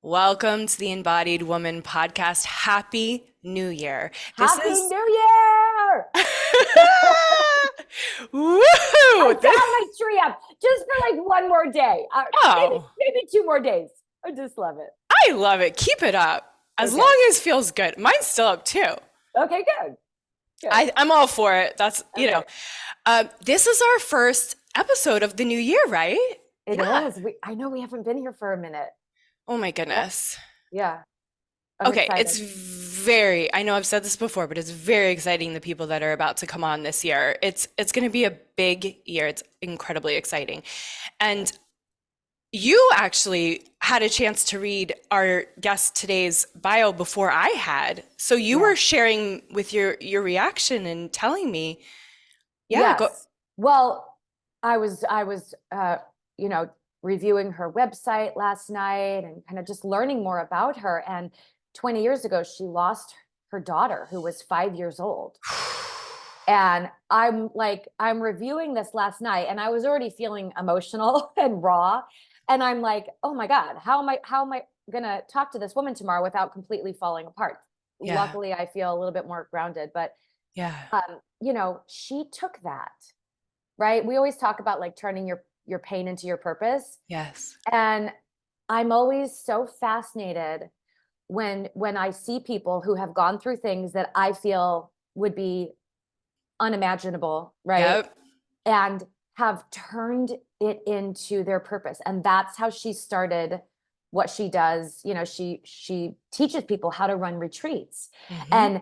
Welcome to the Embodied Woman podcast. Happy New Year. This Happy is New Year! I Woohoo! still have my tree up just for like one more day. Maybe Oh, maybe 2 more days. I just love it. I love it. Keep it up. As Okay. long as it feels good. Mine's still up too. Okay, good. Good. I'm all for it. Okay. This is our first episode of the new year, right? It Yeah. is. I know we haven't been here for a minute. Oh my Yeah. goodness. Yeah. I'm Okay, excited. I know I've said this before, but it's very exciting the people that are about to come on this year. It's going to be a big year. It's incredibly exciting. And you actually had a chance to read our guest today's bio before I had. So you Yeah. were sharing with your reaction and telling me, yeah, go. Yes. Well, I was you know, reviewing her website last night and kind of just learning more about her. And 20 years ago, she lost her daughter who was 5 years old. And I'm reviewing this last night and I was already feeling emotional and raw. And I'm like, oh my God, how am I gonna talk to this woman tomorrow without completely falling apart? Yeah, Luckily, I feel a little bit more grounded, but yeah, she took that, right? We always talk about like turning your pain into your purpose. yes. And I'm always so fascinated when I see people who have gone through things that I feel would be unimaginable, right? Yep. And have turned it into their purpose. And that's how she started what she does. She teaches people how to run retreats. Hmm. And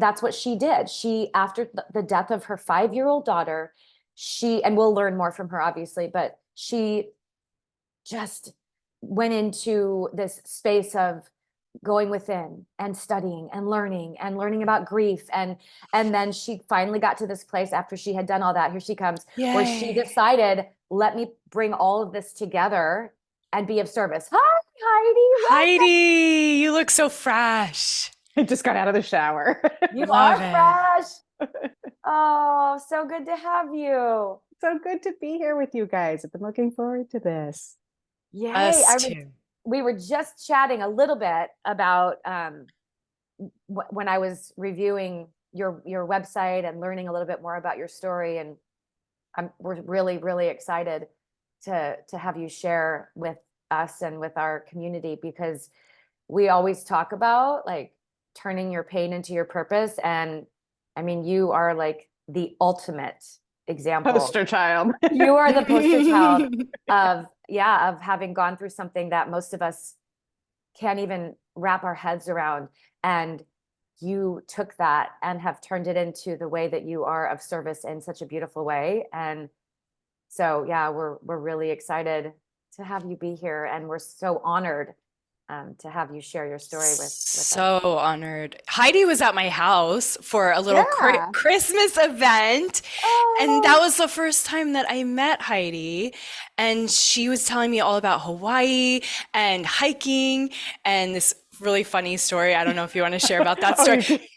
that's what she did. She, after the death of her 5-year-old daughter, and we'll learn more from her, obviously, but she just went into this space of going within and studying and learning about grief, and then she finally got to this place after she had done all that. Here she comes, where she Yay. decided, let me bring all of this together and be of service. Hi, Heidi, welcome. Heidi, you look so fresh. I just got out of the shower. You Love are it. fresh. Oh, so good to have you. So good to be here with you guys. I've been looking forward to this. Yay. Us too. We were just chatting a little bit about when I was reviewing your website and learning a little bit more about your story, and we're really really excited to have you share with us and with our community, because we always talk about like turning your pain into your purpose. And I mean, you are like the ultimate example. Poster child. You are the poster child of having gone through something that most of us can't even wrap our heads around. And you took that and have turned it into the way that you are of service in such a beautiful way. And so, yeah, we're really excited to have you be here. And we're so honored to have you share your story with us. So honored. Heidi was at my house for a little Yeah. Christmas event. And that Oh, was the first time that I met Heidi. And she was telling me all about Hawaii and hiking and this really funny story. I don't know if you want to share about that Oh, story.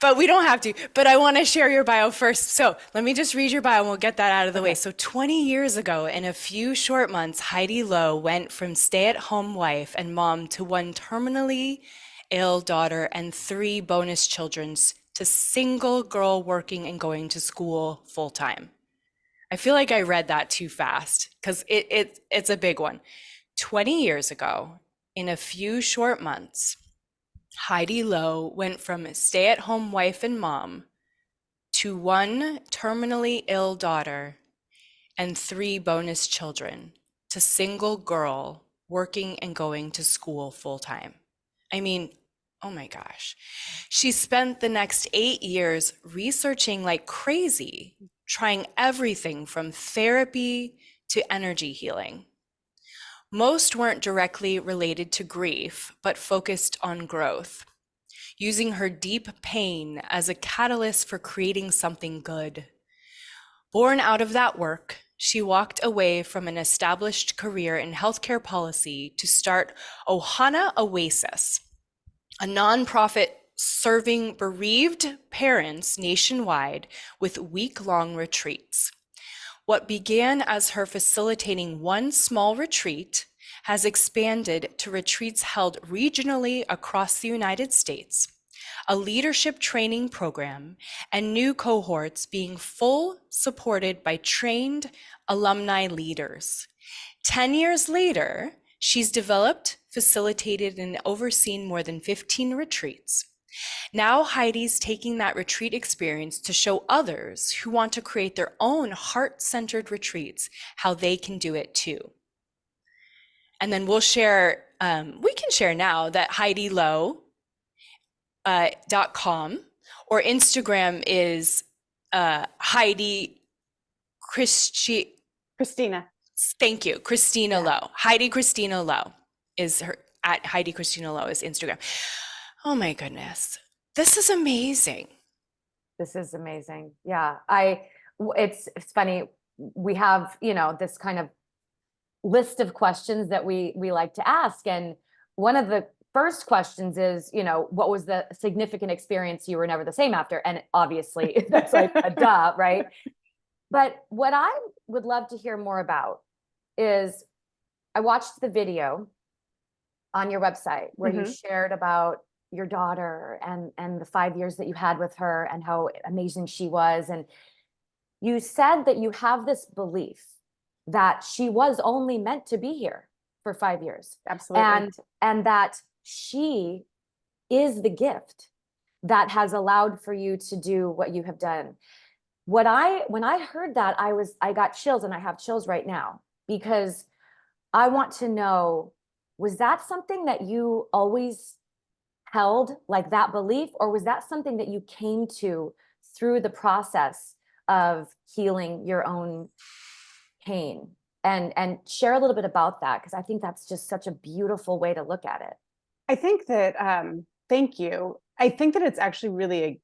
But we don't have to. But I want to share your bio first. So let me just read your bio and we'll get that out of the way. okay. So 20 years ago, in a few short months, Heidi Low went from stay-at-home wife and mom to one terminally ill daughter and three bonus children to single girl working and going to school full time. I feel like I read that too fast because it's a big one. 20 years ago, in a few short months, Heidi Low went from stay-at-home wife and mom to one terminally ill daughter and three bonus children to single girl working and going to school full time. I mean, oh my gosh. She spent the next 8 years researching like crazy, trying everything from therapy to energy healing. Most weren't directly related to grief, but focused on growth, using her deep pain as a catalyst for creating something good. Born out of that work, she walked away from an established career in healthcare policy to start Ohana Oasis, a nonprofit serving bereaved parents nationwide with week-long retreats. What began as her facilitating one small retreat has expanded to retreats held regionally across the United States, a leadership training program, and new cohorts being full supported by trained alumni leaders. 10 years later, she's developed, facilitated, and overseen more than 15 retreats. Now Heidi's taking that retreat experience to show others who want to create their own heart-centered retreats how they can do it too. And then we'll share, we can share now that HeidiLow.com or Instagram is Heidi Christina. Thank you, Christina Yeah. Low. Heidi Christina Low is her, at Heidi Christina Low is Instagram. Oh my goodness. This is amazing. This is amazing. Yeah. It's funny. We have, this kind of list of questions that we like to ask. And one of the first questions is, what was the significant experience you were never the same after? And obviously that's like a duh, right? But what I would love to hear more about is I watched the video on your website where you shared about your daughter and the 5 years that you had with her and how amazing she was. And you said that you have this belief that she was only meant to be here for 5 years. Absolutely. And that she is the gift that has allowed for you to do what you have done. When I heard that, I got chills, and I have chills right now, because I want to know, was that something that you always held, like that belief, or was that something that you came to through the process of healing your own pain? And share a little bit about that, because I think that's just such a beautiful way to look at it. I think that, thank you. I think that it's actually really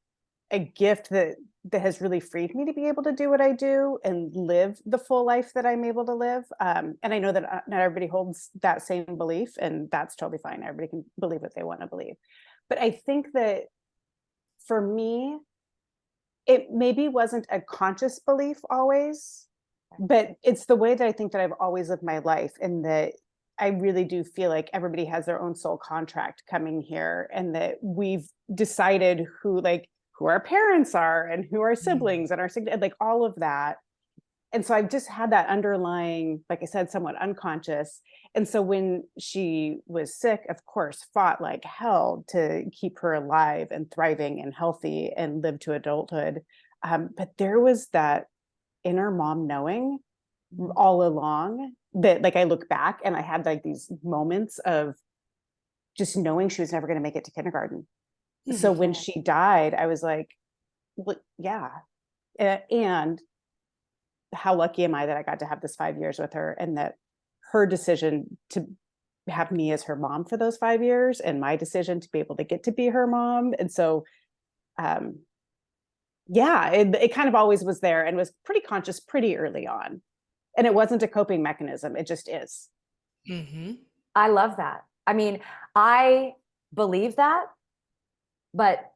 a gift that has really freed me to be able to do what I do and live the full life that I'm able to live. And I know that not everybody holds that same belief, and that's totally fine. Everybody can believe what they want to believe. But I think that for me, it maybe wasn't a conscious belief always, but it's the way that I think that I've always lived my life, and that I really do feel like everybody has their own soul contract coming here, and that we've decided who our parents are and who our siblings and like all of that. And so I've just had that underlying, like I said, somewhat unconscious. And so when she was sick, of course, fought like hell to keep her alive and thriving and healthy and live to adulthood. But there was that inner mom knowing all along that, like, I look back and I had like these moments of just knowing she was never going to make it to kindergarten. So when she died, I was like, well, yeah. And how lucky am I that I got to have this 5 years with her, and that her decision to have me as her mom for those 5 years, and my decision to be able to get to be her mom. And so, yeah, it kind of always was there and was pretty conscious pretty early on. And it wasn't a coping mechanism. It just is. I love that. I mean, I believe that, but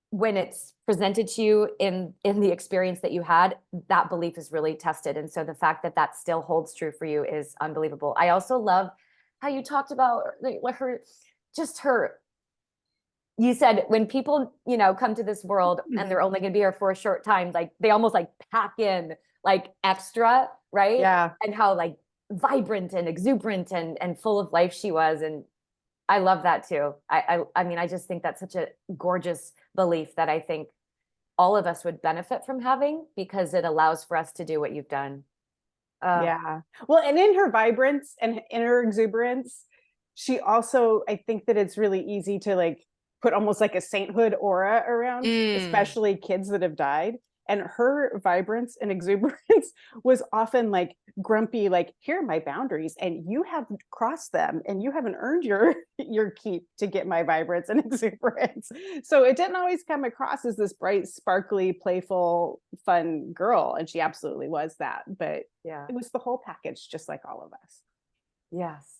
when it's presented to you in the experience that you had, that belief is really tested. And so the fact that that still holds true for you is unbelievable. I also love how you talked about you said when people, come to this world and they're only going to be here for a short time, like they almost like pack in like extra, right? Yeah. And how like vibrant and exuberant and full of life she was. And I love that too. I mean, I just think that's such a gorgeous belief that I think all of us would benefit from having, because it allows for us to do what you've done. Yeah. Well, and in her vibrance and in her exuberance, she also, I think that it's really easy to like put almost like a sainthood aura around, especially kids that have died. And her vibrance and exuberance was often like grumpy, like, here are my boundaries and you have crossed them and you haven't earned your keep to get my vibrance and exuberance. So it didn't always come across as this bright, sparkly, playful, fun girl. And she absolutely was that. But Yeah, it was the whole package, just like all of us. yes.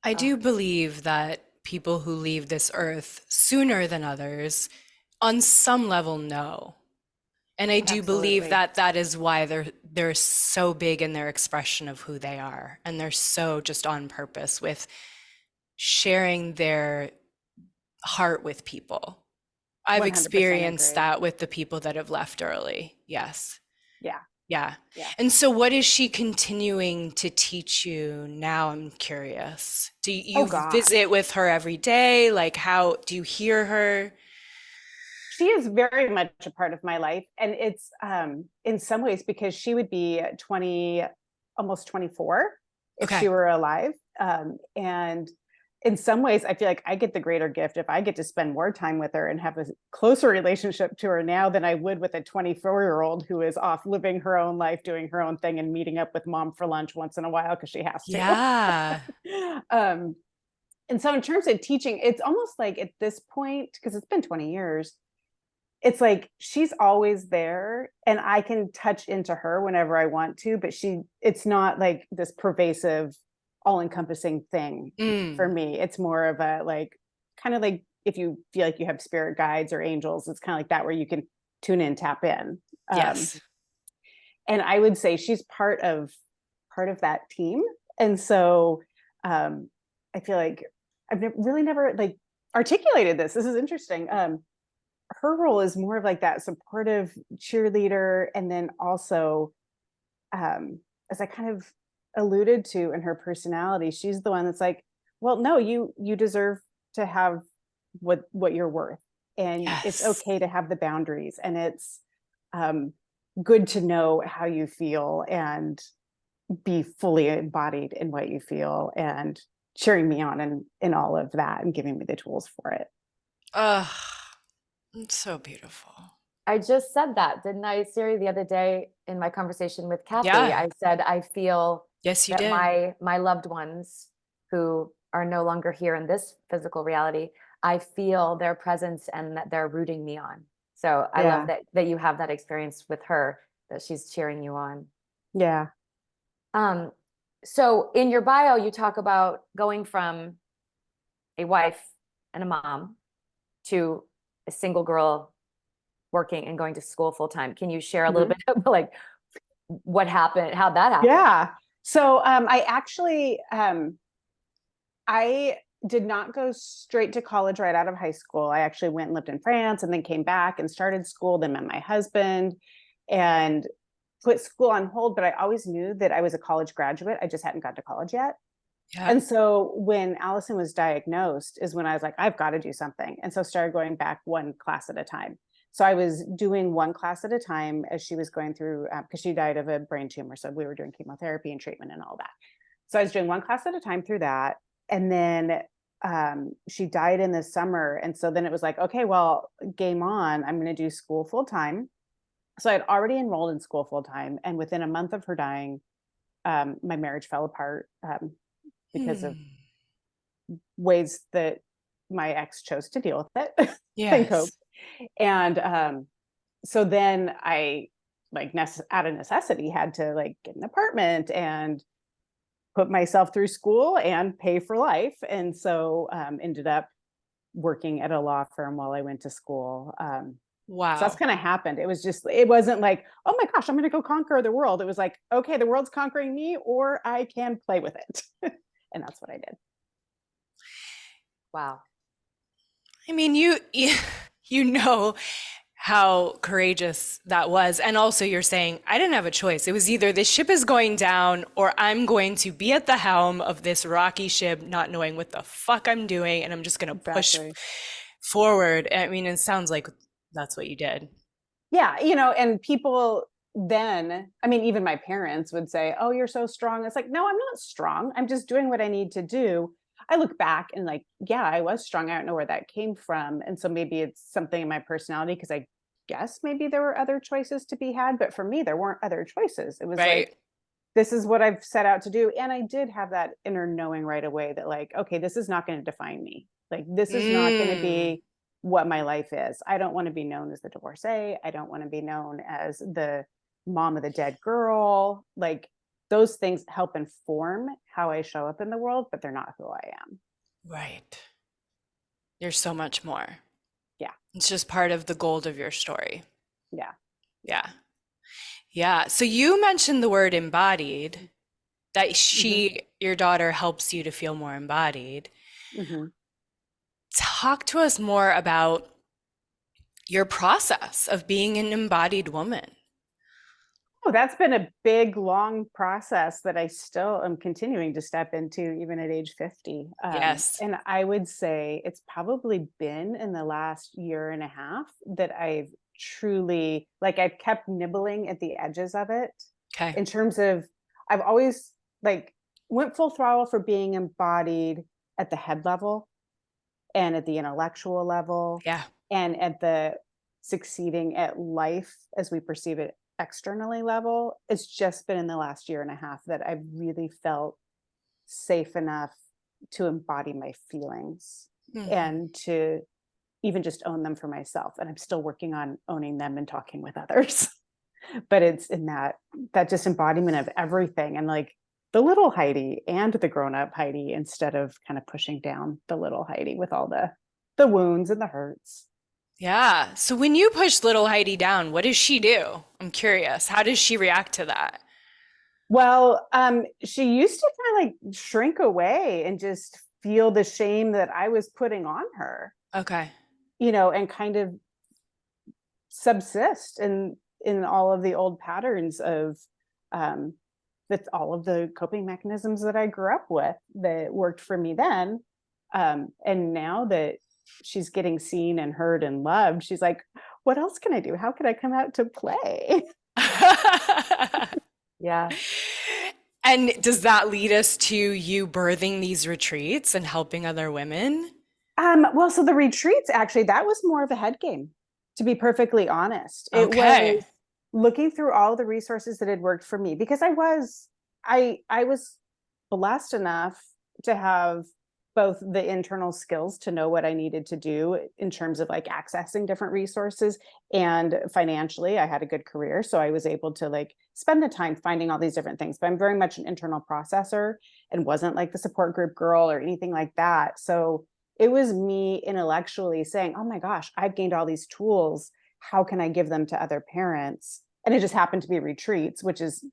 I do believe that people who leave this earth sooner than others, on some level, know And I do believe Absolutely. that that is why they're so big in their expression of who they are, and they're so just on purpose with sharing their heart with people. I've 100% experienced agree. that with the people that have left early. Yes. Yeah. Yeah. Yeah. And so what is she continuing to teach you now? I'm curious. Do Oh you visit gosh. with her every day? Like, how do you hear her? She is very much a part of my life. And it's in some ways because she would be 20, almost 24 if she Okay. were alive. And in some ways, I feel like I get the greater gift if I get to spend more time with her and have a closer relationship to her now than I would with a 24-year-old who is off living her own life, doing her own thing, and meeting up with mom for lunch once in a while because she has to. Yeah. um, and so in terms of teaching, it's almost like at this point, because it's been 20 years, it's like she's always there and I can touch into her whenever I want to, but it's not like this pervasive, all-encompassing thing for Mm. me. It's more of a like, kind of like if you feel like you have spirit guides or angels, it's kind of like that where you can tune in, tap in. Um, Yes. and I would say she's part of that team. And so I feel like I've really never like articulated this. This is interesting. Her role is more of like that supportive cheerleader, and then also as I kind of alluded to in her personality, she's the one that's like, well, no, you deserve to have what you're worth, and it's Yes. okay to have the boundaries, and it's um good to know how you feel and be fully embodied in what you feel, and cheering me on in all of that and giving me the tools for it. Oh, it's so beautiful. I just said that, didn't I, Siri, the other day in my conversation with Kathy? Yeah. I said, I feel Yes, you that did. my loved ones who are no longer here in this physical reality, I feel their presence and that they're rooting me on. So I love Yeah. that you have that experience with her, that she's cheering you on. Yeah. Um, so in your bio, you talk about going from a wife and a mom to a single girl working and going to school full time. Can you share a little Mhm. bit of like what happened, how that happened? Yeah. So I actually I did not go straight to college right out of high school. I actually went and lived in France and then came back and started school, then met my husband and put school on hold, but I always knew that I was a college graduate. I just hadn't got to college yet. Yeah. And so when Allison was diagnosed is when I was like, I've got to do something. And so started going back one class at a time. So I was doing one class at a time as she was going through, because she died of a brain tumor. So we were doing chemotherapy and treatment and all that. So I was doing one class at a time through that. And then she died in the summer. And so then it was like, okay, well, game on. I'm going to do school full time. So I had already enrolled in school full time. And within a month of her dying, my marriage fell apart because of Hmm. ways that my ex chose to deal with it and cope. Yes. And so then I like out of necessity had to like get an apartment and put myself through school and pay for life. And so ended up working at a law firm while I went to school. So that's Wow. kind of happened. It wasn't like, oh my gosh, I'm going to go conquer the world. It was like, okay, the world's conquering me, or I can play with it. And that's what I did. Wow. I mean, you know how courageous that was. And also you're saying, I didn't have a choice. It was either this ship is going down or I'm going to be at the helm of this rocky ship, not knowing what the fuck I'm doing, and I'm just going to push Exactly. forward. I mean, it sounds like that's what you did. Yeah, and people then, I mean, even my parents would say, oh, you're so strong. It's like, no, I'm not strong. I'm just doing what I need to do. I look back and like, yeah, I was strong. I don't know where that came from. And so maybe it's something in my personality, because I guess maybe there were other choices to be had. But for me, there weren't other choices. It was Right. like, this is what I've set out to do. And I did have that inner knowing right away that like, okay, this is not going to define me. Like, this is not going to Mm, be what my life is. I don't want to be known as the divorcee. I don't want to be known as the mom of the dead girl. Like, those things help inform how I show up in the world, but they're not who I am. right. You're so much more. Yeah. It's just part of the gold of your story. Yeah. Yeah. Yeah. So you mentioned the word embodied, that your daughter helps you to feel more embodied. Mhm. Talk to us more about your process of being an embodied woman. Oh, that's been a big, long process that I still am continuing to step into, even at age 50. Yes. And I would say it's probably been in the last year and a half that I've truly, like, I've kept nibbling at the edges of it Okay. in terms of, I've always like went full throttle for being embodied at the head level and at the intellectual level Yeah. and at the succeeding at life as we perceive it externally level. It's just been in the last year and a half that I've really felt safe enough to embody my feelings Mhm. and to even just own them for myself. And I'm still working on owning them and talking with others. But it's in that just embodiment of everything, and like the little Heidi and the grown-up Heidi, instead of kind of pushing down the little Heidi with all the wounds and the hurts. Yeah. So when you push little Heidi down, what does she do? I'm curious. How does she react to that? Well, she used to kind of like shrink away and just feel the shame that I was putting on her, Okay. and kind of subsist in all of the old patterns of with all of the coping mechanisms that I grew up with that worked for me then. And now that she's getting seen and heard and loved, she's like, what else can I do? How can I come out to play? Yeah. And does that lead us to you birthing these retreats and helping other women? Well, so the retreats, actually, that was more of a head game, to be perfectly honest. It Okay. was looking through all the resources that had worked for me, because I was blessed enough to have both the internal skills to know what I needed to do in terms of like accessing different resources, and financially I had a good career, so I was able to like spend the time finding all these different things. But I'm very much an internal processor and wasn't like the support group girl or anything like that. So it was me intellectually saying, oh my gosh, I've gained all these tools. How can I give them to other parents? And it just happened to be retreats, which is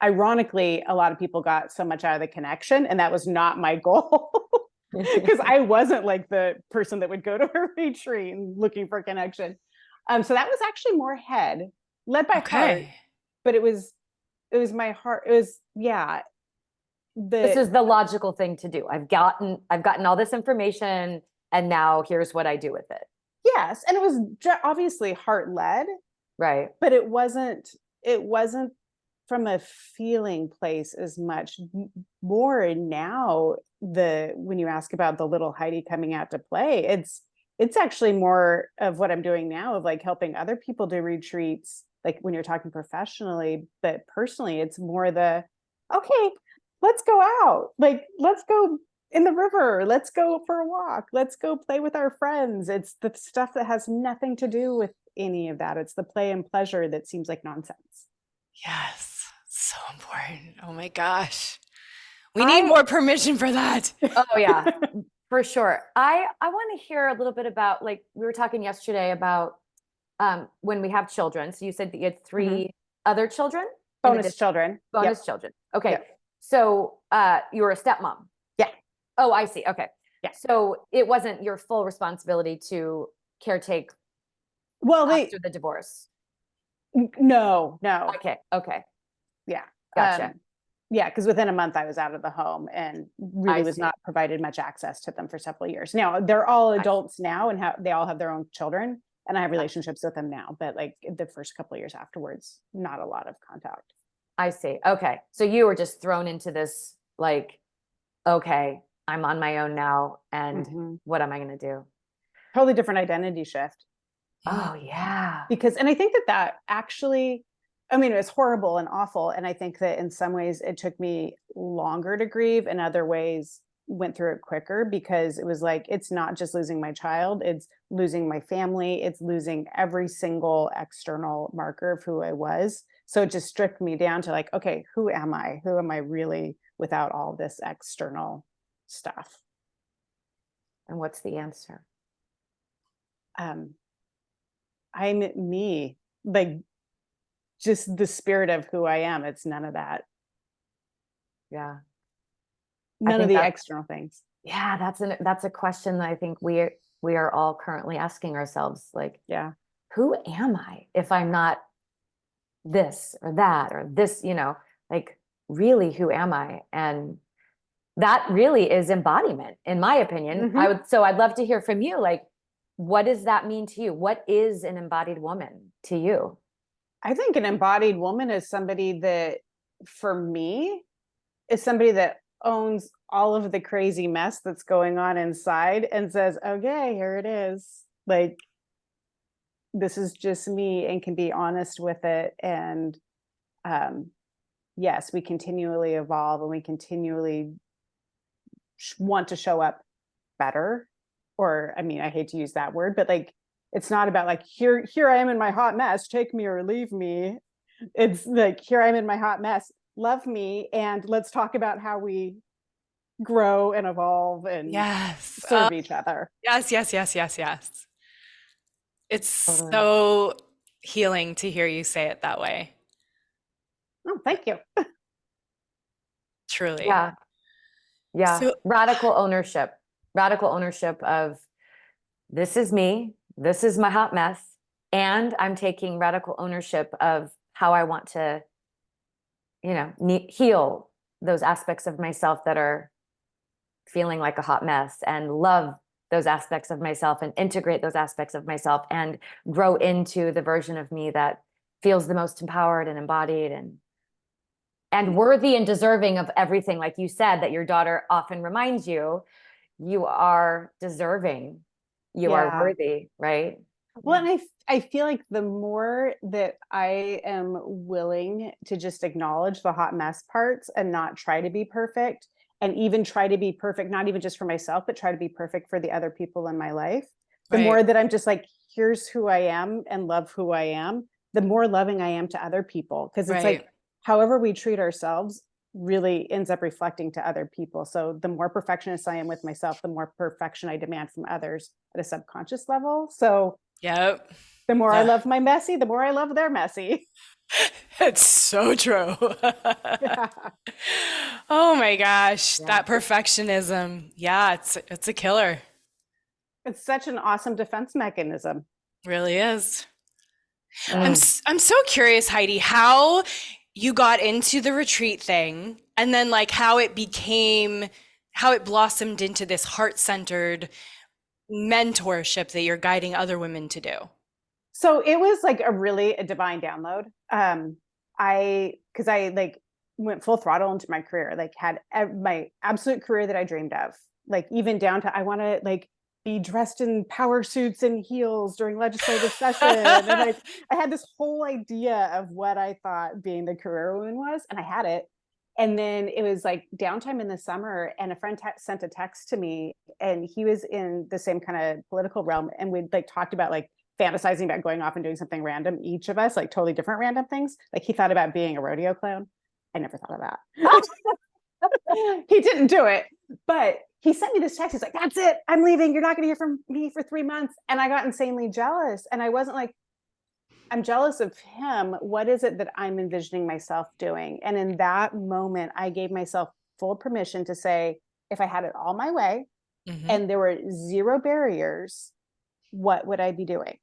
ironically, a lot of people got so much out of the connection, and that was not my goal. Because I wasn't like the person that would go to a retreat and looking for connection. So that was actually more head, led by heart, Okay. but it was my heart. It was, yeah. This The is the logical thing to do. I've gotten all this information, and now here's what I do with it. Yes, and it was obviously heart led, Right. but it wasn't from a feeling place as much. More now, when you ask about the little Heidi coming out to play, it's actually more of what I'm doing now, of like helping other people do retreats, like when you're talking professionally. But personally, it's more the, okay, let's go out, like let's go in the river, let's go for a walk, let's go play with our friends. It's the stuff that has nothing to do with any of that. It's the play and pleasure that seems like nonsense. Yes. So important. Oh my gosh. We need I more permission for that. Oh yeah, for sure. I want to hear a little bit about, like, we were talking yesterday about when we have children. So you said that you had three other children in Bonus addition, children. bonus Yep. children. Okay. Yep. So you were a stepmom. Yeah. Oh, I see. Okay. Yeah. So it wasn't your full responsibility to caretake Well, after the divorce. no. Okay. Okay. Yeah. Gotcha. Yeah, because within a month I was out of the home and really I was see. not provided much access to them for several years. Now they're all I see. adults now, and they all have their own children, and I have relationships with them now. But like the first couple of years afterwards, not a lot of contact. I see. Okay. So you were just thrown into this, like, okay, I'm on my own now, and Mhm. what am I going to do? Totally different identity shift. Oh yeah. Because, and I think that actually, I mean, it was horrible and awful, and I think that in some ways it took me longer to grieve, in other ways went through it quicker, because it was like, it's not just losing my child, it's losing my family, it's losing every single external marker of who I was. So it just stripped me down to like, okay, who am I really without all this external stuff? And what's the answer? um I'm me, like just the spirit of who I am. It's none of that. Yeah. None of think the that's- external things. Yeah, that's a question that I think we are all currently asking ourselves, like, Yeah. who am I if I'm not this or that or this, like, really, who am I? And that really is embodiment, in my opinion. Mhm. I'd love to hear from you, like, what does that mean to you? What is an embodied woman to you? I think an embodied woman is somebody that, for me, is somebody that owns all of the crazy mess that's going on inside and says, okay, here it is. Like, this is just me, and can be honest with it. And yes, we continually evolve, and we continually want to show up better. Or, I mean, I hate to use that word, but like, it's not about like, here I am in my hot mess, take me or leave me. It's like, here I am in my hot mess, love me, and let's talk about how we grow and evolve and Yes. serve each other. Yes, yes, yes, yes, yes. It's Totally. so healing to hear you say it that way. Oh, thank you. Truly. Yeah. Yeah. So, Radical ownership of, this is me, this is my hot mess, and I'm taking radical ownership of how I want to, heal those aspects of myself that are feeling like a hot mess, and love those aspects of myself, and integrate those aspects of myself, and grow into the version of me that feels the most empowered and embodied and worthy and deserving of everything, like you said, that your daughter often reminds you. You are deserving, you are Yeah. worthy, right? Well, and I feel like the more that I am willing to just acknowledge the hot mess parts and not try to be perfect, and even try to be perfect, not even just for myself, but try to be perfect for the other people in my life, the Right. more that I'm just like, here's who I am, and love who I am, the more loving I am to other people. Because it's Right. like, however we treat ourselves really ends up reflecting to other people. So the more perfectionist I am with myself, the more perfection I demand from others at a subconscious level. So Yep. the more I Yeah. love my messy, the more I love their messy. It's so true. Yeah. Oh my gosh, Yeah. that perfectionism. Yeah, it's a killer. It's such an awesome defense mechanism. Really is. Mm. I'm so curious, Heidi, how you got into the retreat thing, and then like how it blossomed into this heart-centered mentorship that you're guiding other women to do. So it was like a divine download. Because I like went full throttle into my career, like had my absolute career that I dreamed of, like even down to, I want to like be dressed in power suits and heels during legislative session. And I had this whole idea of what I thought being the career woman was, and I had it. And then it was like downtime in the summer, and a friend sent a text to me, and he was in the same kind of political realm, and we like talked about like fantasizing about going off and doing something random, each of us, like totally different random things. Like he thought about being a rodeo clown. I never thought of that. He didn't do it, but he sent me this text. He's like, that's it, I'm leaving, you're not going to hear from me for 3 months. And I got insanely jealous. And I wasn't like, I'm jealous of him. What is it that I'm envisioning myself doing? And in that moment, I gave myself full permission to say, if I had it all my way and there were zero barriers, what would I be doing?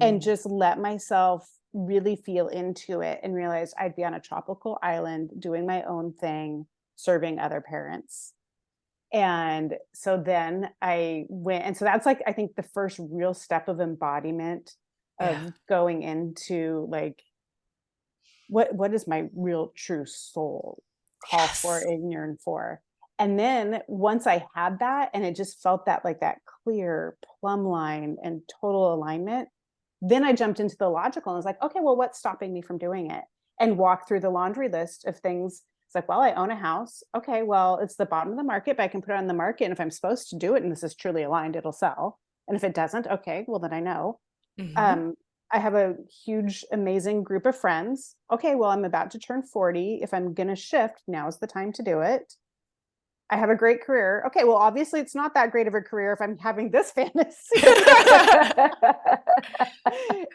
And just let myself really feel into it, and realize I'd be on a tropical island doing my own thing, serving other parents. And so then I went, and so that's like, I think the first real step of embodiment of Yeah. going into like, what is my real true soul call for Yes. and yearn for? And then once I had that, and it just felt that like that clear plumb line and total alignment, then I jumped into the logical and was like, okay, well, what's stopping me from doing it? And walk through the laundry list of things. It's like, well, I own a house. Okay, well, it's the bottom of the market, but I can put it on the market. And if I'm supposed to do it, and this is truly aligned, it'll sell. And if it doesn't, okay, well, then I know. I have a huge, amazing group of friends. Okay, well, I'm about to turn 40. If I'm going to shift, now's the time to do it. I have a great career. Okay, well, obviously it's not that great of a career if I'm having this fantasy.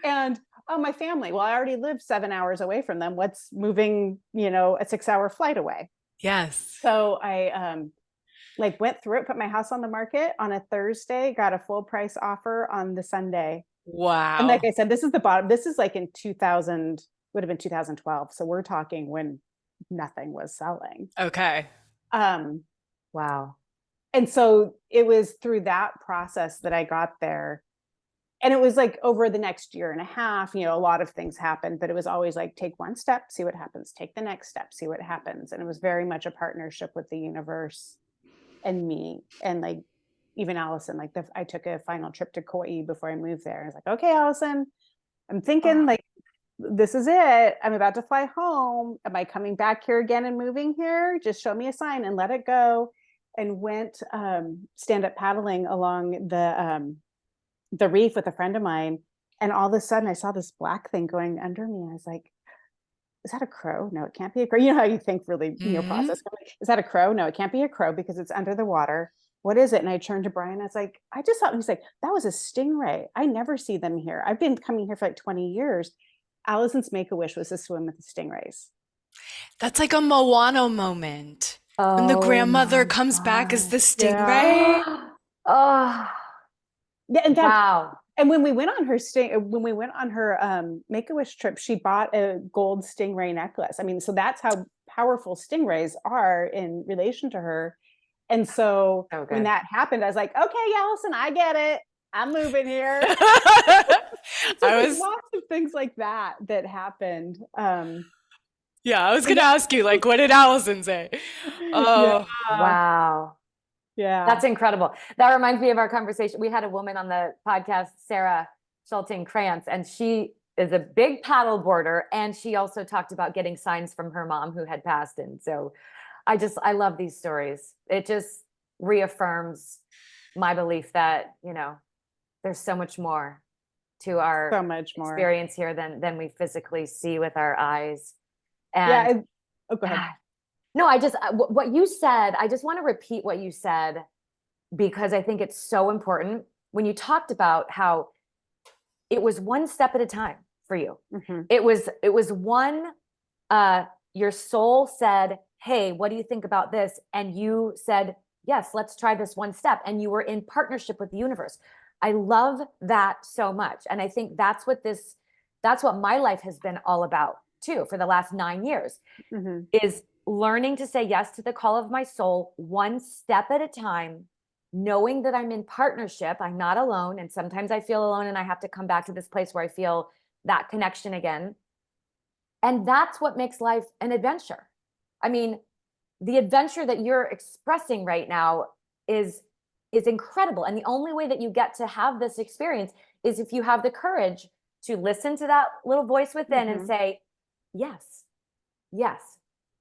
And oh, my family. Well, I already live 7 hours away from them. What's moving, you know, a 6-hour flight away? Yes. So I like went through it, put my house on the market on a Thursday, got a full price offer on the Sunday. And like Wow. I said, this is the bottom. This is like in 2000, would have been 2012. So we're talking when nothing was selling. Okay. Um, Wow. and so it was through that process that I got there. And it was like over the next year and a half, you know, a lot of things happened, but it was always like, take one step, see what happens, take the next step, see what happens. And it was very much a partnership with the universe and me. And like, even Allison, like I took a final trip to Kauai before I moved there. I was like, okay, Allison, I'm thinking Oh. like, this is it. I'm about to fly home. Am I coming back here again and moving here? Just show me a sign and let it go. And went stand up paddling along the reef with a friend of mine. And all of a sudden I saw this black thing going under me. I was like, is that a crow? No, it can't be a crow. You know how you think really, you know, process. Is that a crow? No, it can't be a crow because it's under the water. What is it? And I turned to Brian. I was like, I just thought, he's like, that was a stingray. I never see them here. I've been coming here for like 20 years. Allison's Make-A-Wish was to swim with the stingrays. That's like a Moana moment. When the Oh grandmother my comes back as the God. stingray. Oh, Yeah, and that, wow. and when we went on her Make-A-Wish trip, she bought a gold stingray necklace. I mean, so that's how powerful stingrays are in relation to her. And so So when good. that happened, I was like, okay, Allison, I get it. I'm moving here. So I there's was, lots of things like that that happened. yeah, I was But gonna yeah, ask you, like, what did Allison say? yeah, Oh, Wow. yeah. That's incredible. That reminds me of our conversation. We had a woman on the podcast, Sarah Schulting Krantz, and she is a big paddle boarder. And she also talked about getting signs from her mom who had passed. And so I love these stories. It just reaffirms my belief that, you know, there's so much more to our So much more. experience here than we physically see with our eyes. Yeah. And Oh, go ahead. no, what you said, I just want to repeat what you said because I think it's so important when you talked about how it was one step at a time for you. Mm-hmm. It was one, your soul said, hey, what do you think about this? And you said, yes, let's try this one step. And you were in partnership with the universe. I love that so much. And I think that's what my life has been all about too, for the last 9 years, Mm-hmm. is learning to say yes to the call of my soul, one step at a time, knowing that I'm in partnership, I'm not alone. And sometimes I feel alone and I have to come back to this place where I feel that connection again. And that's what makes life an adventure. I mean, the adventure that you're expressing right now is incredible. And the only way that you get to have this experience is if you have the courage to listen to that little voice within and say, yes, yes.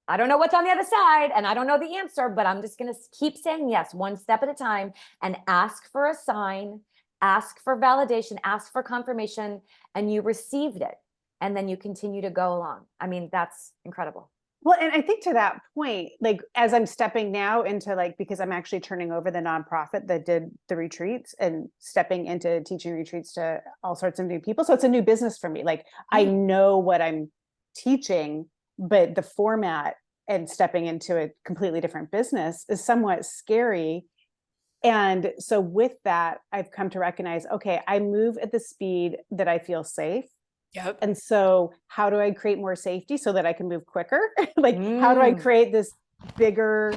I don't know what's on the other side and I don't know the answer, but I'm just going to keep saying yes, one step at a time, and ask for a sign, ask for validation, ask for confirmation, and you received it. And then you continue to go along. I mean, that's incredible. Well, and I think to that point, like as I'm stepping now into like, because I'm actually turning over the nonprofit that did the retreats and stepping into teaching retreats to all sorts of new people. So it's a new business for me. Like I know what I'm teaching, but the format and stepping into a completely different business is somewhat scary. And so with that, I've come to recognize, okay, I move at the speed that I feel safe. yep. And so how do I create more safety so that I can move quicker? Like, how do I create this bigger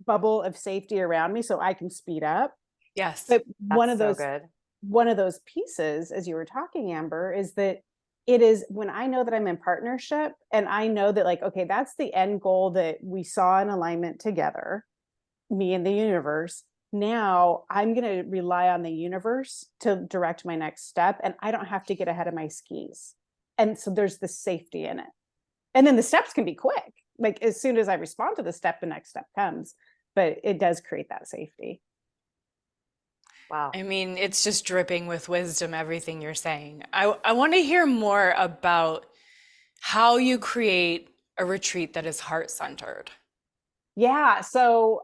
bubble of safety around me so I can speed up? Yes. But That's so good. one of those pieces, as you were talking, Amber, is that it is when I know that I'm in partnership and I know that like, okay, that's the end goal that we saw in alignment together, me and the universe. Now I'm going to rely on the universe to direct my next step, and I don't have to get ahead of my skis. And so there's the safety in it. And then the steps can be quick. Like as soon as I respond to the step, the next step comes, but it does create that safety. Wow. I mean, it's just dripping with wisdom, everything you're saying. I want to hear more about how you create a retreat that is heart-centered. Yeah. So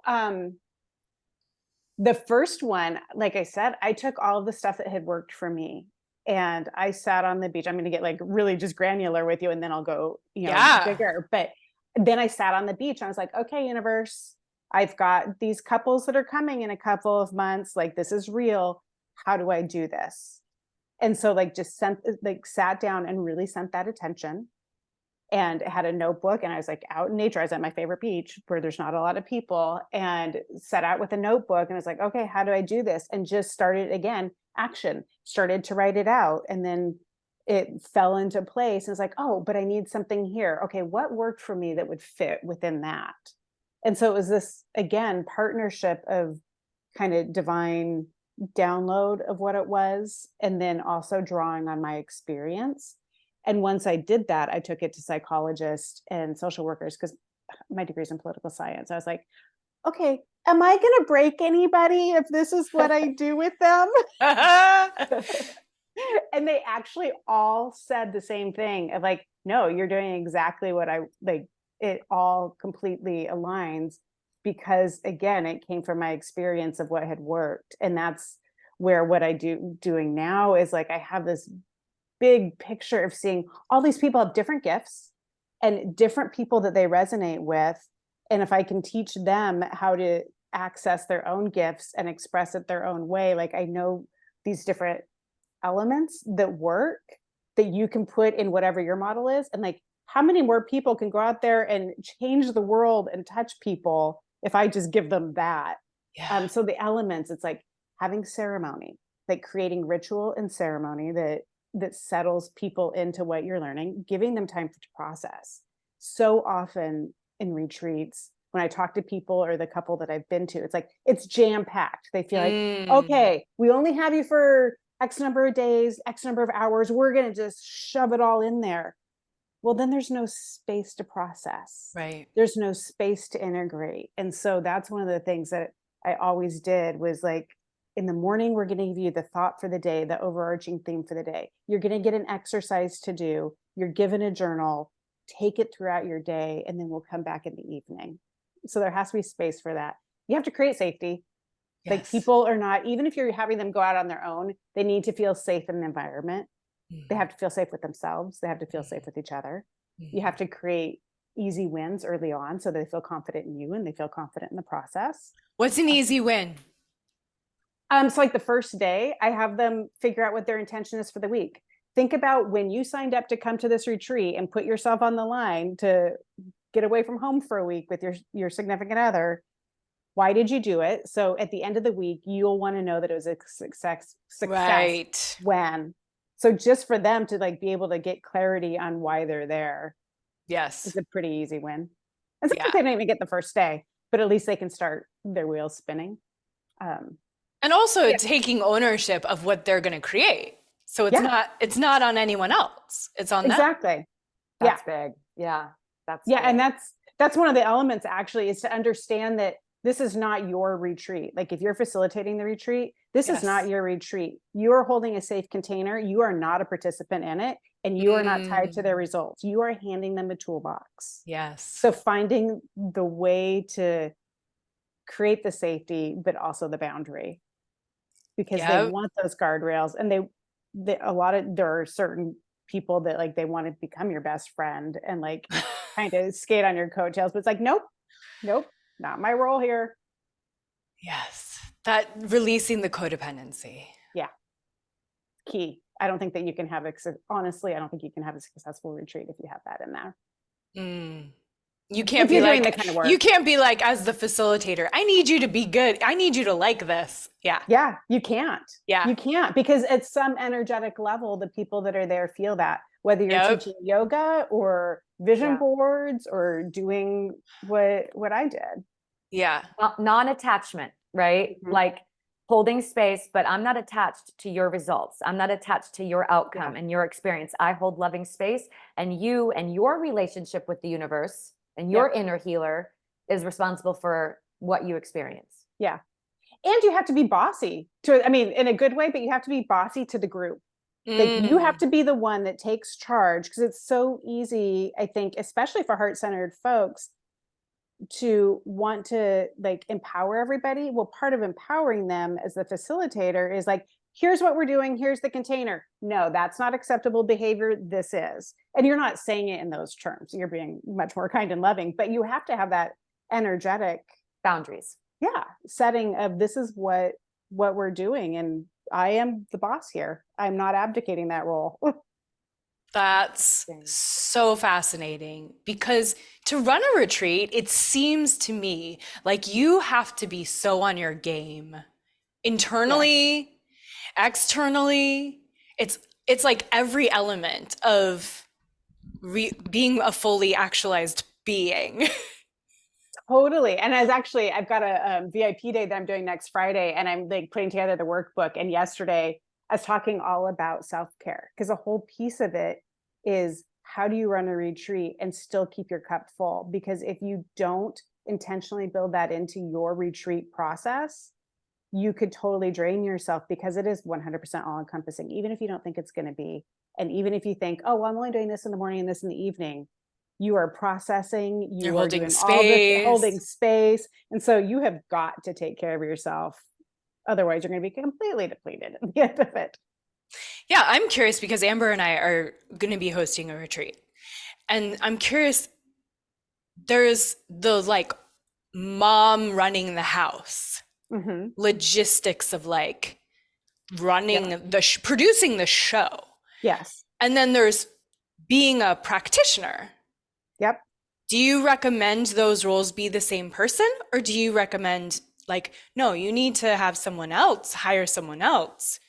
the first one, like I said, I took all of the stuff that had worked for me And I sat on the beach. I'm going to get like really just granular with you, and then I'll go, Yeah. bigger. But then I sat on the beach. And I was like, okay, universe, I've got these couples that are coming in a couple of months. Like, this is real. How do I do this? And so like just sat down and really sent that attention, and had a notebook, and I was like out in nature. I was at my favorite beach where there's not a lot of people, and set out with a notebook, and I was like, okay, how do I do this? And just started again, action, started to write it out. And then it fell into place. And it's like, oh, but I need something here. Okay, what worked for me that would fit within that? And so it was this, again, partnership of kind of divine download of what it was, and then also drawing on my experience. And once I did that, I took it to psychologists and social workers, because my degree is in political science. I was like, okay, am I going to break anybody if this is what I do with them? And they actually all said the same thing of like, no, you're doing exactly what I like. It all completely aligns, because again, it came from my experience of what had worked. And that's where what I doing now is like, I have this big picture of seeing all these people have different gifts and different people that they resonate with. And if I can teach them how to access their own gifts and express it their own way, like I know these different elements that work that you can put in whatever your model is. And like, how many more people can go out there and change the world and touch people if I just give them that? Yeah. So the elements, it's like having ceremony, like creating ritual and ceremony that settles people into what you're learning, giving them time to process. So often in retreats, when I talk to people or the couple that I've been to, it's like, it's jam-packed. They feel like, okay, we only have you for X number of days, X number of hours. We're going to just shove it all in there. Well, then there's no space to process. Right. There's no space to integrate. And so that's one of the things that I always did was like, in the morning, we're going to give you the thought for the day, the overarching theme for the day. You're going to get an exercise to do. You're given a journal, take it throughout your day, and then we'll come back in the evening. So there has to be space for that. You have to create safety. Yes. Like people are not, even if you're having them go out on their own, they need to feel safe in the environment. They have to feel safe with themselves. They have to feel safe with each other. You have to create easy wins early on so they feel confident in you and they feel confident in the process. What's an easy win? So like the first day, I have them figure out what their intention is for the week. Think about when you signed up to come to this retreat and put yourself on the line to get away from home for a week with your significant other. Why did you do it? So at the end of the week, you'll want to know that it was a success Right. when. So just for them to like be able to get clarity on why they're there. Yes. It's a pretty easy win. And sometimes they don't even get the first day, but at least they can start their wheels spinning. And also taking ownership of what they're going to create. So it's not on anyone else. It's on them. Exactly. That's big. Yeah. That's big. And that's one of the elements actually, is to understand that this is not your retreat. Like if you're facilitating the retreat, this is not your retreat. You are holding a safe container. You are not a participant in it, and you are not tied to their results. You are handing them a toolbox. Yes. So finding the way to create the safety, but also the boundary, because they want those guardrails, and there are certain people that like, they want to become your best friend and like kind of skate on your coattails, but it's like, nope, not my role here. Yes. That releasing the codependency. Yeah. Key. I don't think that you can have, honestly, I don't think you can have a successful retreat if you have that in there. You can't be like, kind of you can't be like, as the facilitator, I need you to be good. I need you to like this. Yeah. Yeah. You can't. Yeah. You can't, because at some energetic level, the people that are there feel that, whether you're teaching yoga or vision boards or doing what I did. Yeah. Well, non-attachment, right? Like holding space, but I'm not attached to your results. I'm not attached to your outcome and your experience. I hold loving space, and you and your relationship with the universe and your inner healer is responsible for what you experience. Yeah. And you have to be bossy in a good way, but you have to be bossy to the group. Like you have to be the one that takes charge, because it's so easy, I think, especially for heart-centered folks, to want to like empower everybody. Well, part of empowering them as the facilitator is like, here's what we're doing, here's the container. No, that's not acceptable behavior, this is. And you're not saying it in those terms, you're being much more kind and loving, but you have to have that energetic Boundaries. setting of this is what we're doing, and I am the boss here, I'm not abdicating that role. That's so fascinating, because to run a retreat, it seems to me like you have to be so on your game internally, externally. It's like every element of being a fully actualized being. Totally. And I've got a VIP day that I'm doing next Friday, and I'm like putting together the workbook. And yesterday I was talking all about self-care, because a whole piece of it is how do you run a retreat and still keep your cup full? Because if you don't intentionally build that into your retreat process, you could totally drain yourself, because it is 100% all encompassing, even if you don't think it's going to be. And even if you think, oh, well, I'm only doing this in the morning and this in the evening, you are processing, You're you are holding doing all this, holding space. space. And so you have got to take care of yourself. Otherwise, you're going to be completely depleted at the end of it. Yeah, I'm curious because Amber and I are going to be hosting a retreat. And I'm curious, there's the like mom running the house, Mm-hmm. logistics of like running producing the show. Yes. And then there's being a practitioner. Yep. Do you recommend those roles be the same person, or do you recommend like, no, you need to have someone else, hire someone else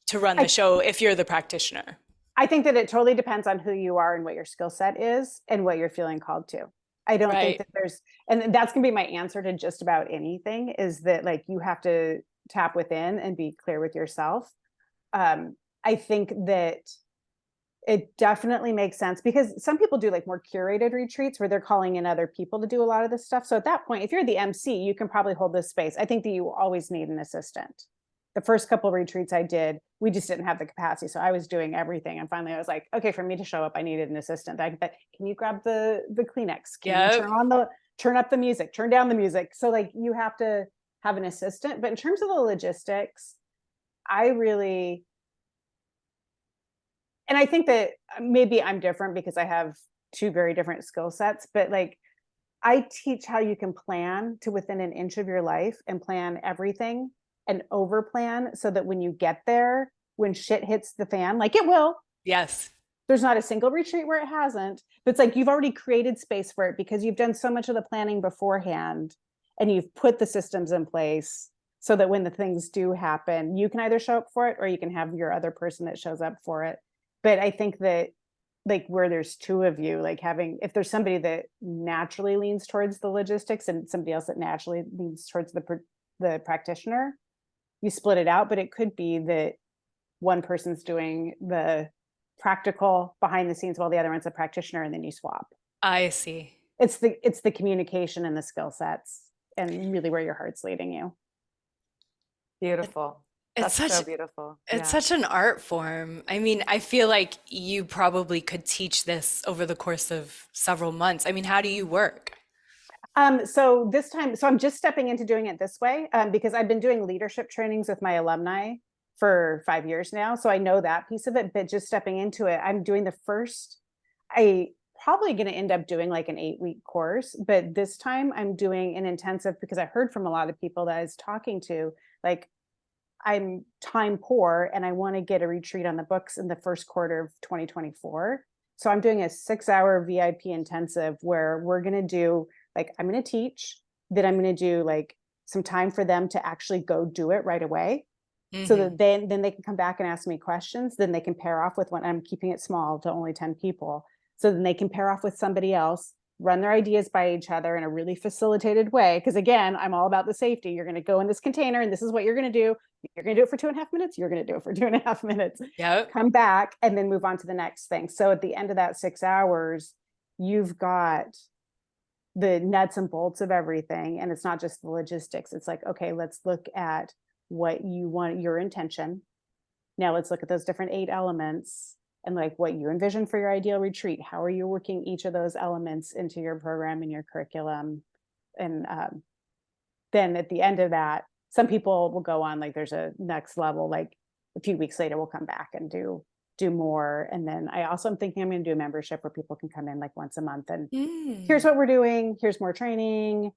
to run the show if you're the practitioner? I think that it totally depends on who you are and what your skill set is and what you're feeling called to. I don't think that there's, and that's going to be my answer to just about anything, is that like you have to tap within and be clear with yourself. I think that it definitely makes sense, because some people do like more curated retreats where they're calling in other people to do a lot of this stuff. So at that point, if you're the MC, you can probably hold this space. I think that you always need an assistant. The first couple of retreats I did, we just didn't have the capacity. So I was doing everything. And finally I was like, okay, for me to show up, I needed an assistant. But can you grab the Kleenex? Can you turn up the music, turn down the music? So like you have to have an assistant. But in terms of the logistics, and I think that maybe I'm different because I have two very different skill sets, but like I teach how you can plan to within an inch of your life and plan everything and over plan, so that when you get there, when shit hits the fan, like it will. Yes. There's not a single retreat where it hasn't, but it's like you've already created space for it because you've done so much of the planning beforehand and you've put the systems in place so that when the things do happen, you can either show up for it or you can have your other person that shows up for it. But I think that like where there's two of you, like if there's somebody that naturally leans towards the logistics and somebody else that naturally leans towards the practitioner, you split it out. But it could be that one person's doing the practical behind the scenes while the other one's a practitioner, and then you swap. I see. It's the communication and the skill sets and really where your heart's leading you. Beautiful. That's so beautiful. It's such an art form. I mean, I feel like you probably could teach this over the course of several months. I mean, how do you work? So I'm just stepping into doing it this way, because I've been doing leadership trainings with my alumni for 5 years now. So I know that piece of it, but just stepping into it, I'm doing I probably going to end up doing like an 8-week course, but this time I'm doing an intensive, because I heard from a lot of people that I was talking to, like, I'm time poor and I want to get a retreat on the books in the first quarter of 2024. So I'm doing a 6-hour VIP intensive where we're going to do like, I'm going to teach, then I'm going to do like some time for them to actually go do it right away. Mm-hmm. So that then they can come back and ask me questions. Then they can pair off with one. I'm keeping it small to only 10 people. So then they can pair off with somebody else, run their ideas by each other in a really facilitated way. Because again, I'm all about the safety. You're going to go in this container and this is what you're going to do. You're going to do it for 2.5 minutes. You're going to do it for 2.5 minutes. Yep. Come back and then move on to the next thing. So at the end of that 6 hours, you've got the nuts and bolts of everything. And it's not just the logistics. It's like, okay, let's look at what you want, your intention. Now let's look at those different 8 elements and like what you envision for your ideal retreat. How are you working each of those elements into your program and your curriculum? And then at the end of that, some people will go on, like there's a next level, like a few weeks later, we'll come back and do more. And then I also am thinking I'm going to do a membership where people can come in like once a month and here's what we're doing. Here's more training,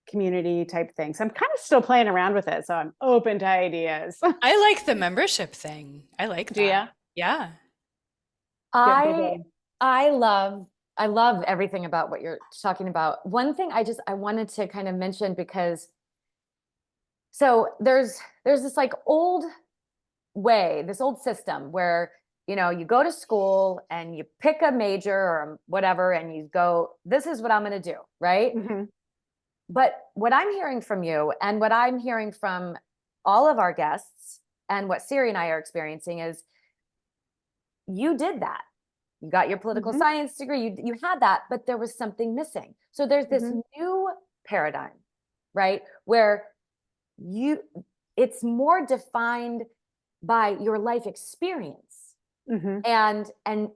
community type thing. So I'm kind of still playing around with it. So I'm open to ideas. I like the membership thing. I like Do that. ya? Yeah. I love everything about what you're talking about. One thing I wanted to kind of mention, because so there's this like old way, this old system where, you know, you go to school and you pick a major or whatever, and you go, this is what I'm going to do. Right. Mm-hmm. But what I'm hearing from you, and what I'm hearing from all of our guests, and what Siri and I are experiencing, is you did that. You got your political science degree, you had that, but there was something missing. So there's this new paradigm, right? Where it's more defined by your life experience, and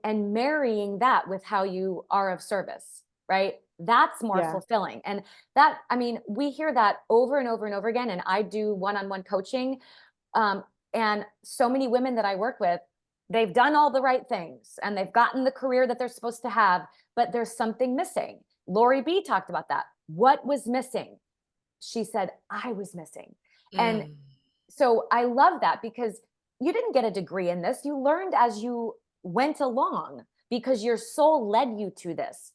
marrying that with how you are of service, right? That's more fulfilling. And that, I mean, we hear that over and over and over again. And I do one-on-one coaching. And so many women that I work with, they've done all the right things and they've gotten the career that they're supposed to have, but there's something missing. Lori B talked about that. What was missing? She said, I was missing. And so I love that, because you didn't get a degree in this. You learned as you went along, because your soul led you to this.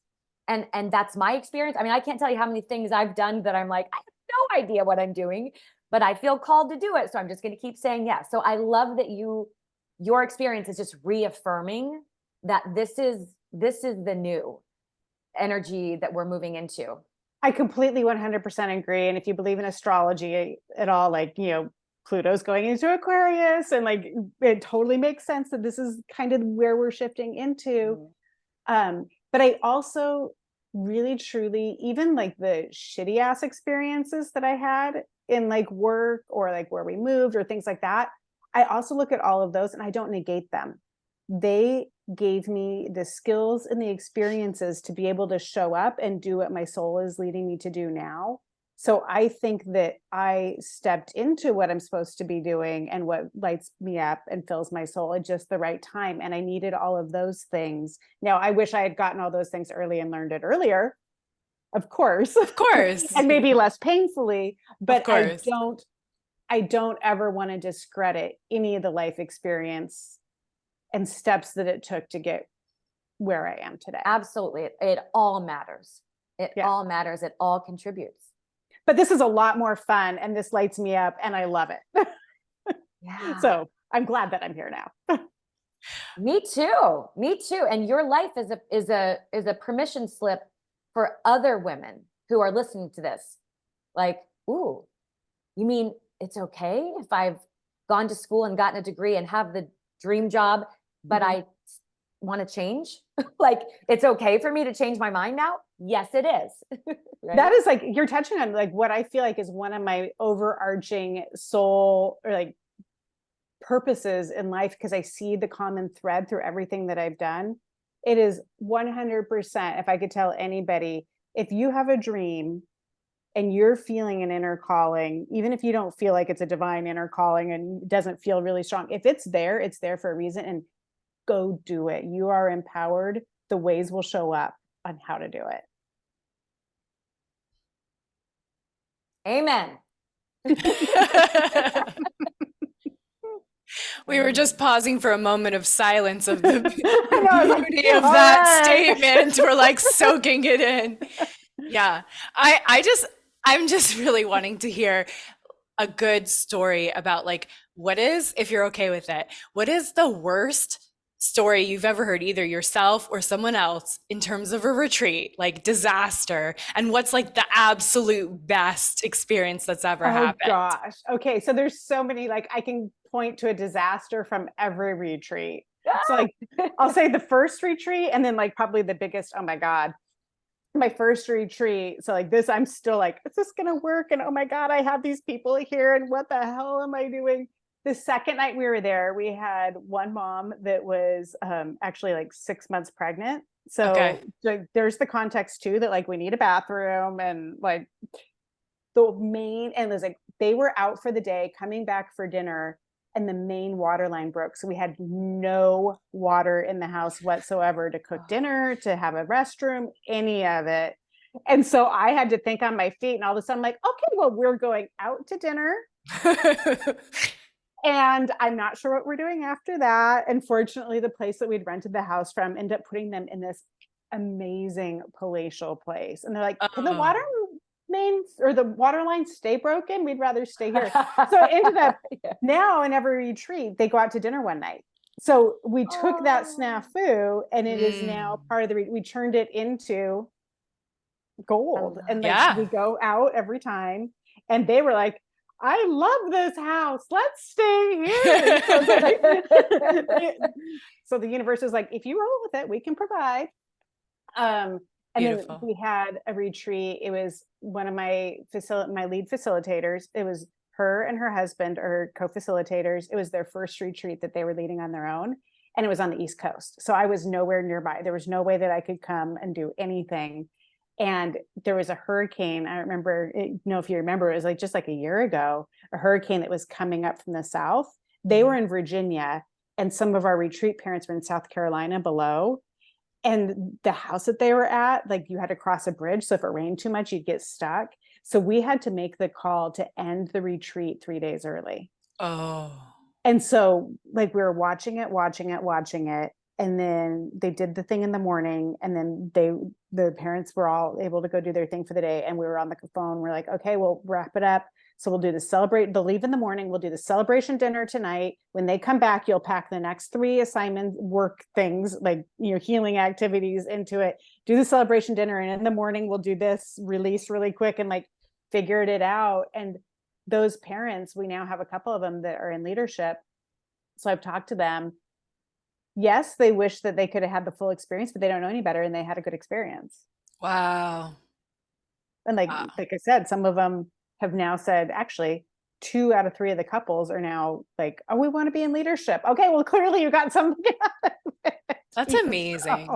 And that's my experience. I mean, I can't tell you how many things I've done that I'm like, I have no idea what I'm doing, but I feel called to do it. So I'm just going to keep saying yes. So I love that your experience is just reaffirming that this is the new energy that we're moving into. I completely 100% agree. And if you believe in astrology at all, like, you know, Pluto's going into Aquarius, and like, it totally makes sense that this is kind of where we're shifting into. But I also really, truly, even like the shitty ass experiences that I had in like work, or like where we moved or things like that, I also look at all of those and I don't negate them. They gave me the skills and the experiences to be able to show up and do what my soul is leading me to do now. So I think that I stepped into what I'm supposed to be doing and what lights me up and fills my soul at just the right time. And I needed all of those things. Now, I wish I had gotten all those things early and learned it earlier, of course. Of course. And maybe less painfully, but I don't ever want to discredit any of the life experience and steps that it took to get where I am today. Absolutely. It all matters. It all matters. It all contributes. But this is a lot more fun, and this lights me up, and I love it. Yeah. So I'm glad that I'm here now. Me too. Me too. And your life is a permission slip for other women who are listening to this. Like, ooh, you mean it's okay if I've gone to school and gotten a degree and have the dream job, but I want to change? Like, it's okay for me to change my mind now? Yes, it is. Right? That is like, you're touching on like what I feel like is one of my overarching soul or like purposes in life, because I see the common thread through everything that I've done. It is 100%, if I could tell anybody, if you have a dream and you're feeling an inner calling, even if you don't feel like it's a divine inner calling and doesn't feel really strong, if it's there for a reason, and go do it. You are empowered. The ways will show up on how to do it. Amen. We were just pausing for a moment of silence of the beauty of that statement. We're like soaking it in. Yeah. I'm just really wanting to hear a good story about like, what is, if you're okay with it, what is the worst story you've ever heard, either yourself or someone else, in terms of a retreat, like disaster, and what's like the absolute best experience that's ever happened? Oh gosh. Okay. So there's so many, like I can point to a disaster from every retreat. So like, I'll say the first retreat, and then like probably the biggest, oh my God, my first retreat. So like this, I'm still like, is this going to work? And oh my God, I have these people here, and what the hell am I doing? The second night we were there, we had one mom that was actually like 6 months pregnant So Okay. like, there's the context too, that like we need a bathroom, and like the main, and it was like they were out for the day coming back for dinner, and the main water line broke. So we had no water in the house whatsoever to cook dinner, to have a restroom, any of it. And so I had to think on my feet, and all of a sudden I'm like, okay, well, we're going out to dinner, and I'm not sure what we're doing after that. And fortunately, the place that we'd rented the house from ended up putting them in this amazing palatial place. And they're like, can the water mains or the water lines stay broken? We'd rather stay here. So it ended up now in every retreat, they go out to dinner one night. So we took that snafu, and it is now part of the, we turned it into gold. And like Yeah. we go out every time, and they were like, I love this house. Let's stay here. So the universe is like, if you roll with it, we can provide. And Beautiful. then we had a retreat. It was one of my lead facilitators. It was her and her husband are co-facilitators. It was their first retreat that they were leading on their own. And it was on the East Coast. So I was nowhere nearby. There was no way that I could come and do anything. And there was a hurricane. I remember, if you remember, it was like just like a year ago, a hurricane that was coming up from the south. They were in Virginia, and some of our retreat parents were in South Carolina below. And the house that they were at, like you had to cross a bridge. So if it rained too much, you'd get stuck. So we had to make the call to end the retreat 3 days early. Oh. And so like we were watching it. And then they did the thing in the morning, and then the parents were all able to go do their thing for the day. And we were on the phone. We're like, okay, we'll wrap it up. So we'll do they'll leave in the morning. We'll do the celebration dinner tonight. When they come back, you'll pack the next 3 assignments, work things, like, healing activities into it, do the celebration dinner. And in the morning, we'll do this release really quick, and like figured it out. And those parents, we now have a couple of them that are in leadership. So I've talked to them. Yes, they wish that they could have had the full experience, but they don't know any better, and they had a good experience. Wow. And like I said, some of them have now said, actually, 2 out of 3 of the couples are now like, oh, we want to be in leadership. Okay, well, clearly you got something out of it. That's amazing.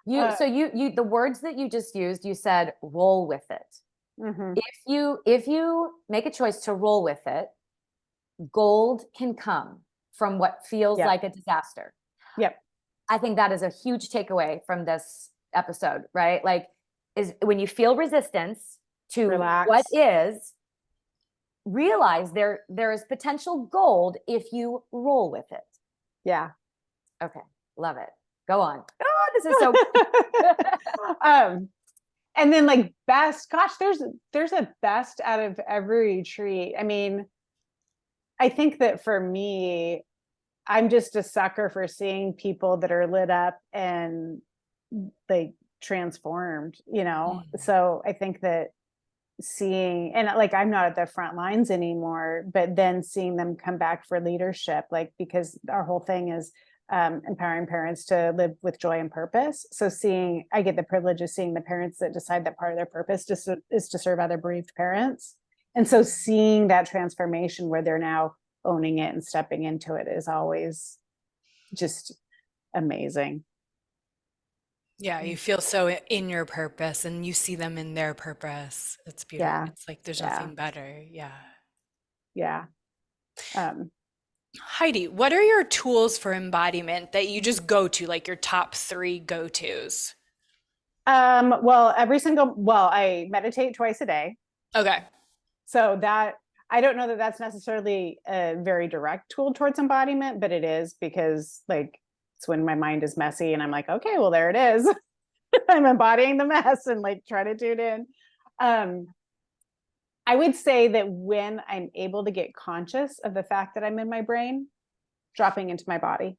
So you the words that you just used, you said roll with it. Mm-hmm. If you make a choice to roll with it, gold can come from what feels like a disaster. Yep. I think that is a huge takeaway from this episode, right? Like, is when you feel resistance to Relax. what is, realize there is potential gold if you roll with it. Yeah. Okay. Love it. Go on. Oh, this is so and then like best, gosh, there's a best out of every retreat. I mean, I think that for me, I'm just a sucker for seeing people that are lit up and like transformed, So I think that seeing, and like I'm not at the front lines anymore, but then seeing them come back for leadership, like, because our whole thing is empowering parents to live with joy and purpose. So I get the privilege of seeing the parents that decide that part of their purpose is to serve other bereaved parents. And so seeing that transformation where they're now owning it and stepping into it is always just amazing. Yeah, you feel so in your purpose, and you see them in their purpose. It's beautiful. Yeah. It's like there's nothing better. Yeah. Yeah. Heidi, what are your tools for embodiment that you just go to, like your top 3 go-tos? Well, I meditate twice a day. Okay. So that, I don't know that that's necessarily a very direct tool towards embodiment, but it is, because like it's when my mind is messy and I'm like, okay, well, there it is. I'm embodying the mess and like try to tune in. I would say that when I'm able to get conscious of the fact that I'm in my brain, dropping into my body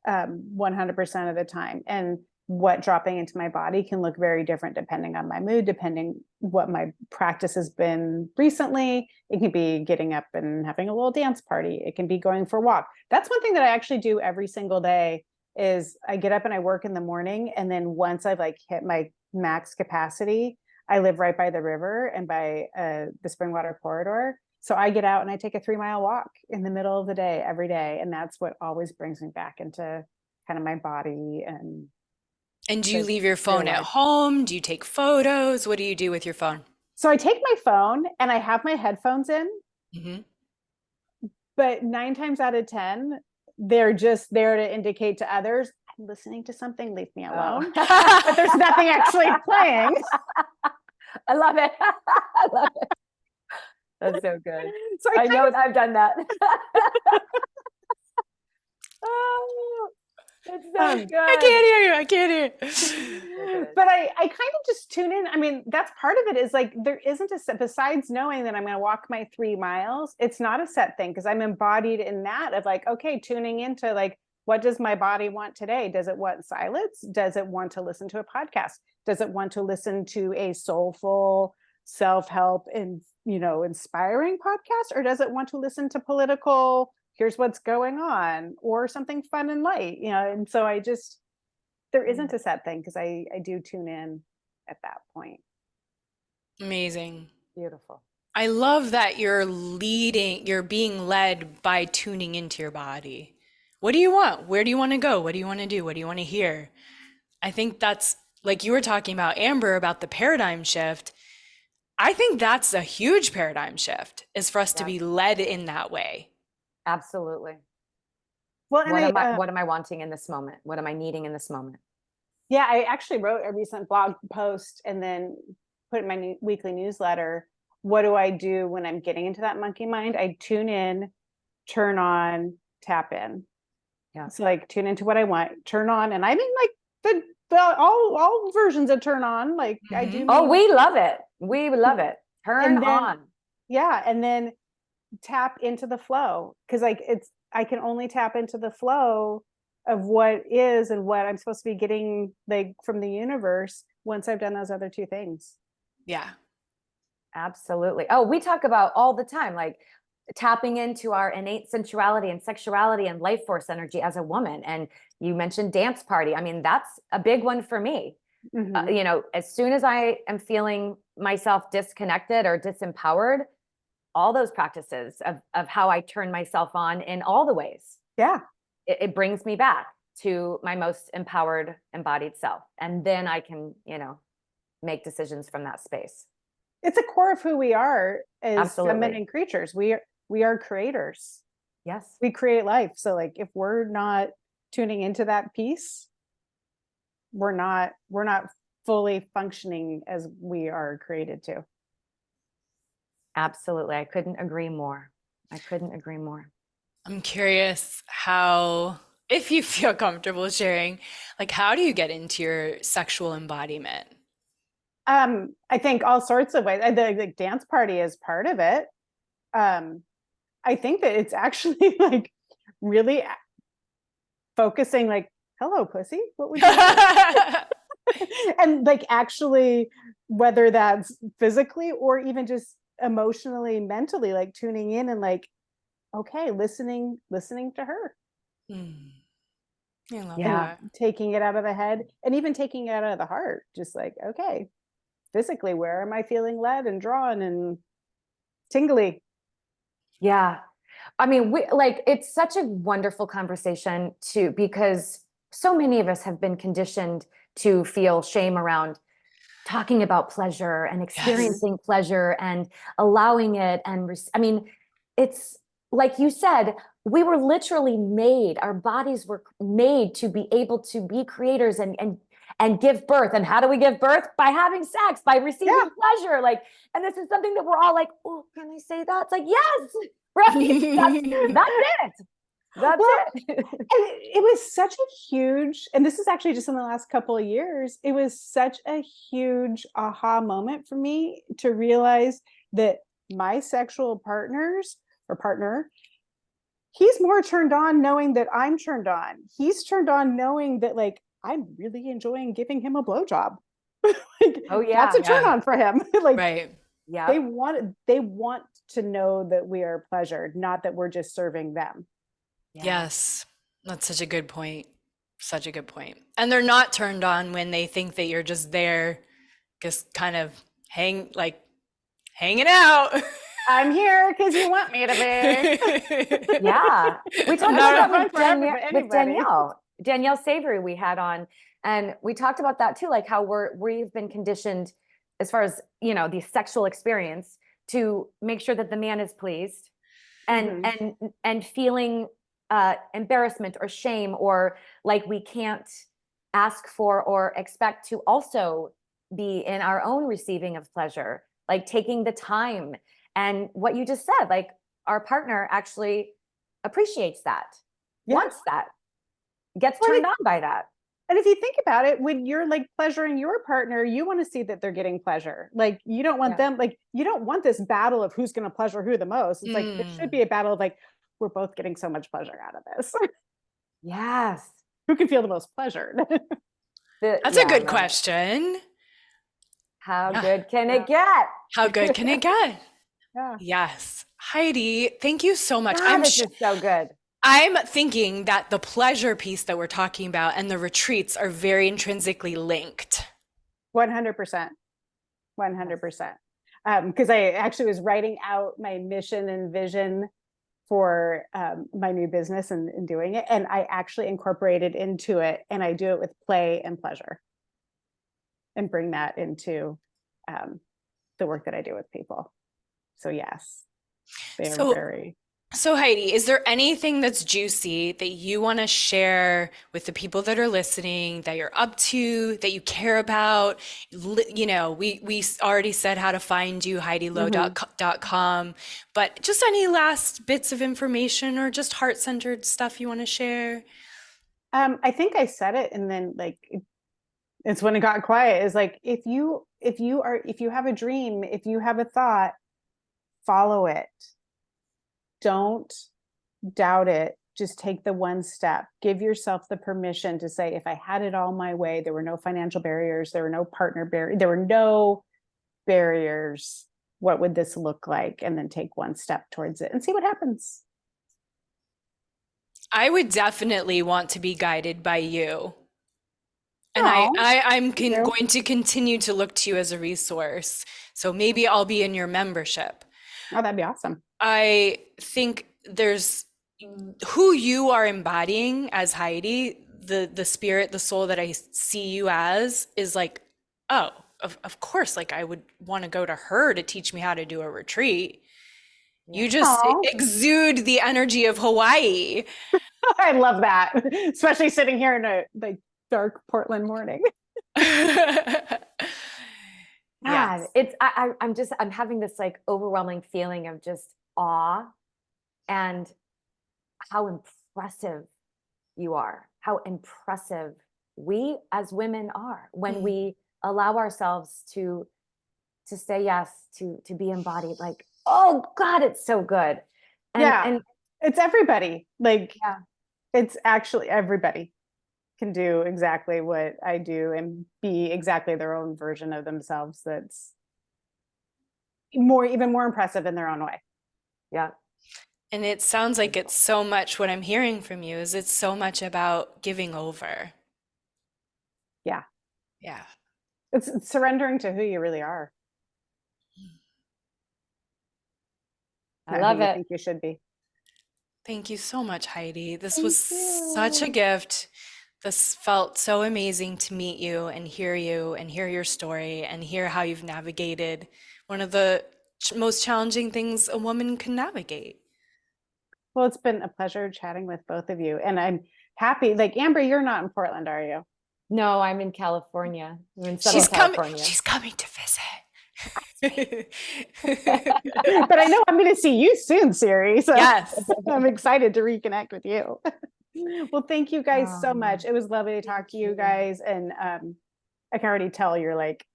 100% of the time. And what dropping into my body can look very different depending on my mood, depending what my practice has been recently. It can be getting up and having a little dance party. It can be going for a walk. That's one thing that I actually do every single day is I get up and I work in the morning. And then once I've like hit my max capacity, I live right by the river and by the Springwater corridor. So I get out and I take a 3-mile walk in the middle of the day every day. And that's what always brings me back into kind of my body and And do you the leave your real phone at life. home? Do you take photos? What do you do with your phone? So I take my phone and I have my headphones in, Hmm. but 9 times out of 10, they're just there to indicate to others, I'm listening to something, leave me alone. But there's nothing actually playing. I love it. I love it. That's so good. So I know I've done that. Oh, it's so Um, good. I can't hear you. I can't hear you. but I kind of just tune in. I mean, that's part of it is like, there isn't a set, besides knowing that I'm going to walk my 3 miles, it's not a set thing because I'm embodied in that of like, okay, tuning into like, what does my body want today? Does it want silence? Does it want to listen to a podcast? Does it want to listen to a soulful self-help and, inspiring podcast? Or does it want to listen to political, here's what's going on, or something fun and light, and so there isn't a set thing because I do tune in at that point. Amazing. Beautiful. I love that you're being led by tuning into your body. What do you want? Where do you want to go? What do you want to do? What do you want to hear? I think that's like you were talking about, Amber, about the paradigm shift. I think that's a huge paradigm shift, is for us to Yeah. be led in that way. Absolutely. Well, and What am I wanting in this moment? What am I needing in this moment? yeah, I actually wrote a recent blog post and then put in my weekly newsletter. What do I do when I'm getting into that monkey mind? I tune in, turn on, tap in. Yeah. So like tune into what I want, turn on, and I mean like the all versions of turn on. Like I do. Oh, mean- we love it. We love it. Turn And then- on. Yeah, and then tap into the flow because like I can only tap into the flow of what is and what I'm supposed to be getting like from the universe once I've done those other 2 things. Yeah. Absolutely. Oh, we talk about all the time, like tapping into our innate sensuality and sexuality and life force energy as a woman. And you mentioned dance party. I mean, that's a big one for me. Mhm. As soon as I am feeling myself disconnected or disempowered, all those practices of how I turn myself on in all the ways, Yeah. it brings me back to my most empowered, embodied self. And then I can, make decisions from that space. It's a core of who we are as Absolutely. feminine creatures. We are creators. Yes. We create life. So like if we're not tuning into that piece, we're not fully functioning as we are created to. Absolutely. I couldn't agree more. I couldn't agree more. I'm curious how, if you feel comfortable sharing, like how do you get into your sexual embodiment? I think all sorts of ways. The dance party is part of it. I think that it's actually like really focusing like, hello, pussy, what would you like? And like actually, whether that's physically or even just emotionally, mentally, like tuning in and like, okay, listening to her. I love Yeah. that. Taking it out of the head and even taking it out of the heart. Just like, okay, physically, where am I feeling led and drawn and tingly? Yeah. I mean, it's such a wonderful conversation too, because so many of us have been conditioned to feel shame around talking about pleasure and experiencing pleasure and allowing it. And I mean, it's like you said, we were literally made, our bodies were made to be able to be creators and give birth. And how do we give birth? By having sex, by receiving pleasure. And this is something that we're all like, oh, can I say that? It's like, yes, right. That's it. That's it. And it was such a huge, and this is actually just in the last couple of years, it was such a huge aha moment for me to realize that my sexual partner, he's more turned on knowing that I'm turned on. He's turned on knowing that like I'm really enjoying giving him a blowjob. Oh yeah. That's a turn on for him. Like Right. Yeah. they want to know that we are pleasured, not that we're just serving them. Yes. That's such a good point. Such a good point. And they're not turned on when they think that you're just there, just kind of hanging out. I'm here because you want me to be. Yeah. We talked Not about fun that for with anybody. Danielle. Danielle Savory we had on, and we talked about that too, like how we've been conditioned as far as, you know, the sexual experience to make sure that the man is pleased and and feeling embarrassment or shame, or like we can't ask for or expect to also be in our own receiving of pleasure, like taking the time. And what you just said, like our partner actually appreciates that, wants that, gets turned on by that. And if you think about it, when you're like pleasuring your partner, you want to see that they're getting pleasure. Like you don't want them, like you don't want this battle of who's going to pleasure who the most. It's like, it should be a battle of like, we're both getting so much pleasure out of this. Yes. Who can feel the most pleasure? That's a good question. How good can it get? How good can it get? Yeah. Yes. Heidi, thank you so much. This is so good. I'm thinking that the pleasure piece that we're talking about and the retreats are very intrinsically linked. 100%. 100%. Because I actually was writing out my mission and vision for my new business and doing it. And I actually incorporated into it, and I do it with play and pleasure and bring that into the work that I do with people. So yes, they are very... So Heidi, is there anything that's juicy that you want to share with the people that are listening, that you're up to, that you care about? You know, we already said how to find you, HeidiLow.com, but just any last bits of information or just heart-centered stuff you want to share? I think I said it, and then like it's when it got quiet, is like, if you have a dream, if you have a thought, follow it. Don't doubt it. Just take the one step. Give yourself the permission to say, if I had it all my way, there were no financial barriers, there were no partner barriers, there were no barriers, what would this look like? And then take one step towards it and see what happens. I would definitely want to be guided by you. And I'm going to continue to look to you as a resource. So maybe I'll be in your membership. Oh, that'd be awesome. I think there's who you are embodying as Heidi, the spirit, the soul that I see you as is like, oh, of course, like I would want to go to her to teach me how to do a retreat. You just exude the energy of Hawaii. I love that, especially sitting here in a like dark Portland morning. God, I'm having this like overwhelming feeling of just awe and how impressive you are, how impressive we as women are when we allow ourselves to say yes, to be embodied. Like, oh God, it's so good. And it's everybody. Like, it's actually everybody can do exactly what I do and be exactly their own version of themselves. That's even more impressive in their own way. Yeah. And it sounds like it's so much, what I'm hearing from you is it's so much about giving over. Yeah. Yeah. It's surrendering to who you really are. I love it. I think you should be. Thank you so much, Heidi. This was such a gift. This felt so amazing to meet you and hear your story and hear how you've navigated one of the most challenging things a woman can navigate. Well, it's been a pleasure chatting with both of you. And I'm happy. Like, Amber, you're not in Portland, are you? No, I'm in California. I'm in Southern California. She's coming to visit. But I know I'm going to see you soon, Siri. So yes. I'm excited to reconnect with you. Well, thank you guys so much. It was lovely to talk to you guys. And I can already tell you're like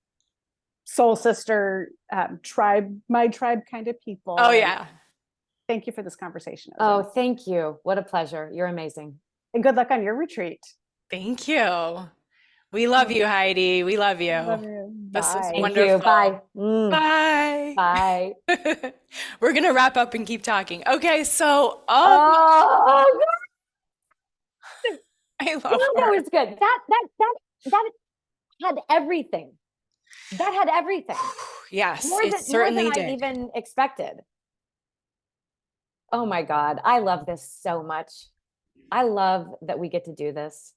soul sister, my tribe kind of people. Oh, yeah. Thank you for this conversation. Oh, thank you. What a pleasure. You're amazing. And good luck on your retreat. Thank you. We love you, Heidi. We love you. Love you. This is Thank wonderful. you. Bye. Bye. Bye. We're going to wrap up and keep talking. Okay, so oh I love that was good. That had everything. That had everything. Yes, More than I even expected. Oh my God. I love this so much. I love that we get to do this.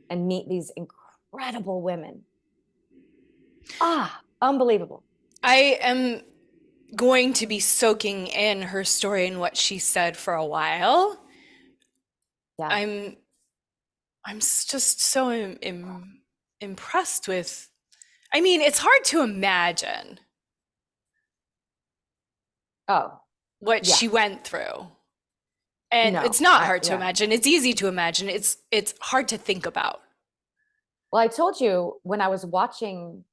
and meet these incredible women. Unbelievable. I am going to be soaking in her story and what she said for a while. Yeah. I'm just so impressed with, I mean, it's hard to imagine Oh, what yeah. she went through. And No, it's not hard to imagine. It's easy to imagine. It's hard to think about. Well, I told you when I was watching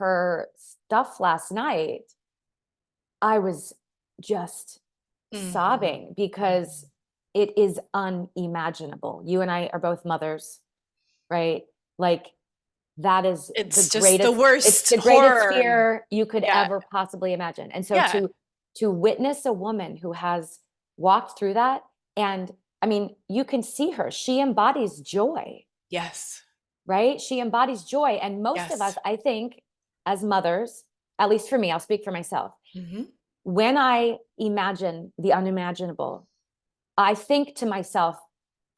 her stuff last night, I was just sobbing because it is unimaginable. You and I are both mothers, right? Like that is It's the just greatest, the worst it's the horror. greatest fear you could Yeah. ever possibly imagine. And so Yeah. to witness a woman who has walked through that, and I mean, you can see her, she embodies joy. Yes. Right? She embodies joy. And most of us, Yes. I think, as mothers, at least for me, I'll speak for myself. Mhm. When I imagine the unimaginable, I think to myself,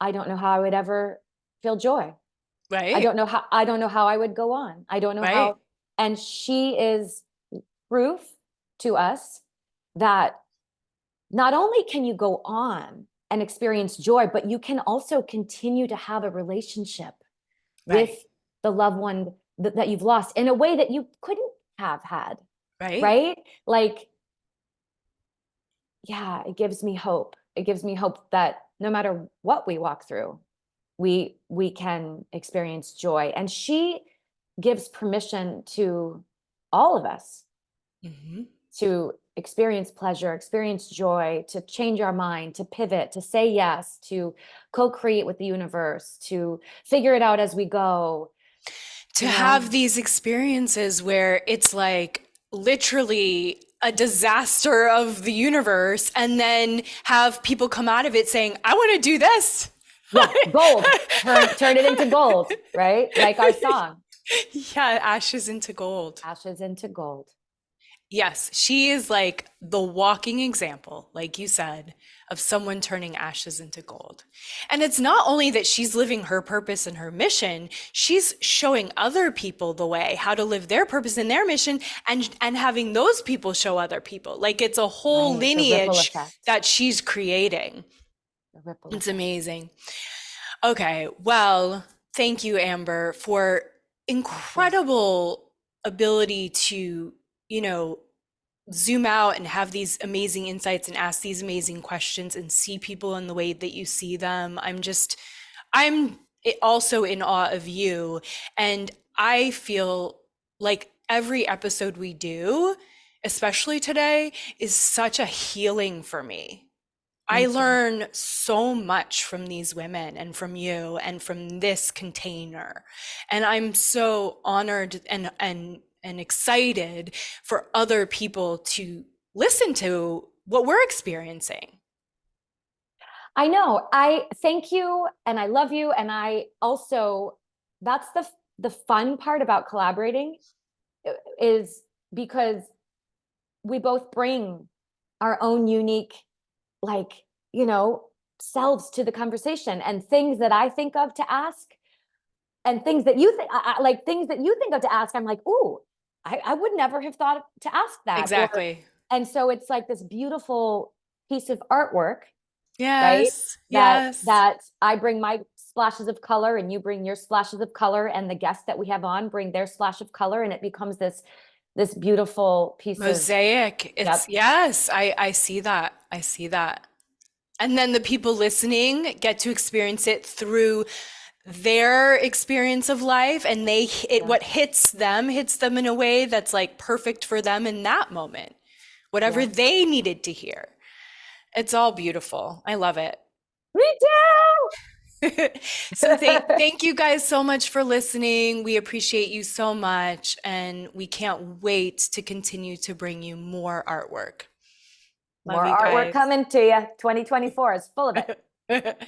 I don't know how I would ever feel joy. Right. I don't know how I would go on. I don't know Right. how. And she is proof to us that not only can you go on and experience joy, but you can also continue to have a relationship Right. with the loved one that you've lost in a way that you couldn't have had. Right. Right? Like, yeah, it gives me hope. It gives me hope that no matter what we walk through, we can experience joy. And she gives permission to all of us to experience pleasure, experience joy, to change our mind, to pivot, to say yes, to co-create with the universe, to figure it out as we go. To have these experiences where it's like literally a disaster of the universe, and then have people come out of it saying, I want to do this. Yeah, gold. Turn it into gold, right? Like our song. Yeah, ashes into gold. Ashes into gold. Yes, she is like the walking example, like you said, of someone turning ashes into gold. And it's not only that she's living her purpose and her mission, she's showing other people the way, how to live their purpose and their mission, and having those people show other people. Like it's a whole Right, the ripple lineage effect. that she's creating. The ripple It's effect. amazing. Okay, well, thank you, Amber, for incredible ability to, you know, zoom out and have these amazing insights and ask these amazing questions and see people in the way that you see them. I'm also in awe of you. And I feel like every episode we do, especially today, is such a healing for me. I learn so much from these women and from you and from this container. And I'm so honored and excited for other people to listen to what we're experiencing. I know. I thank you and I love you. And I also, that's the fun part about collaborating is because we both bring our own unique, like, selves to the conversation, and things that I think of to ask and things that you think, like things that you think of to ask. I'm like, ooh, I would never have thought to ask that. Exactly. And so it's like this beautiful piece of artwork. Yes. Right? Yes. That I bring my splashes of color and you bring your splashes of color, and the guests that we have on bring their splash of color, and it becomes this beautiful piece mosaic. It's yes, I see that. I see that. And then the people listening get to experience it through their experience of life, and what hits them in a way that's like perfect for them in that moment, whatever they needed to hear. It's all beautiful. I love it. Me too. So thank you guys so much for listening. We appreciate you so much, and we can't wait to continue to bring you more artwork. More artwork coming to you. 2024 is full of it.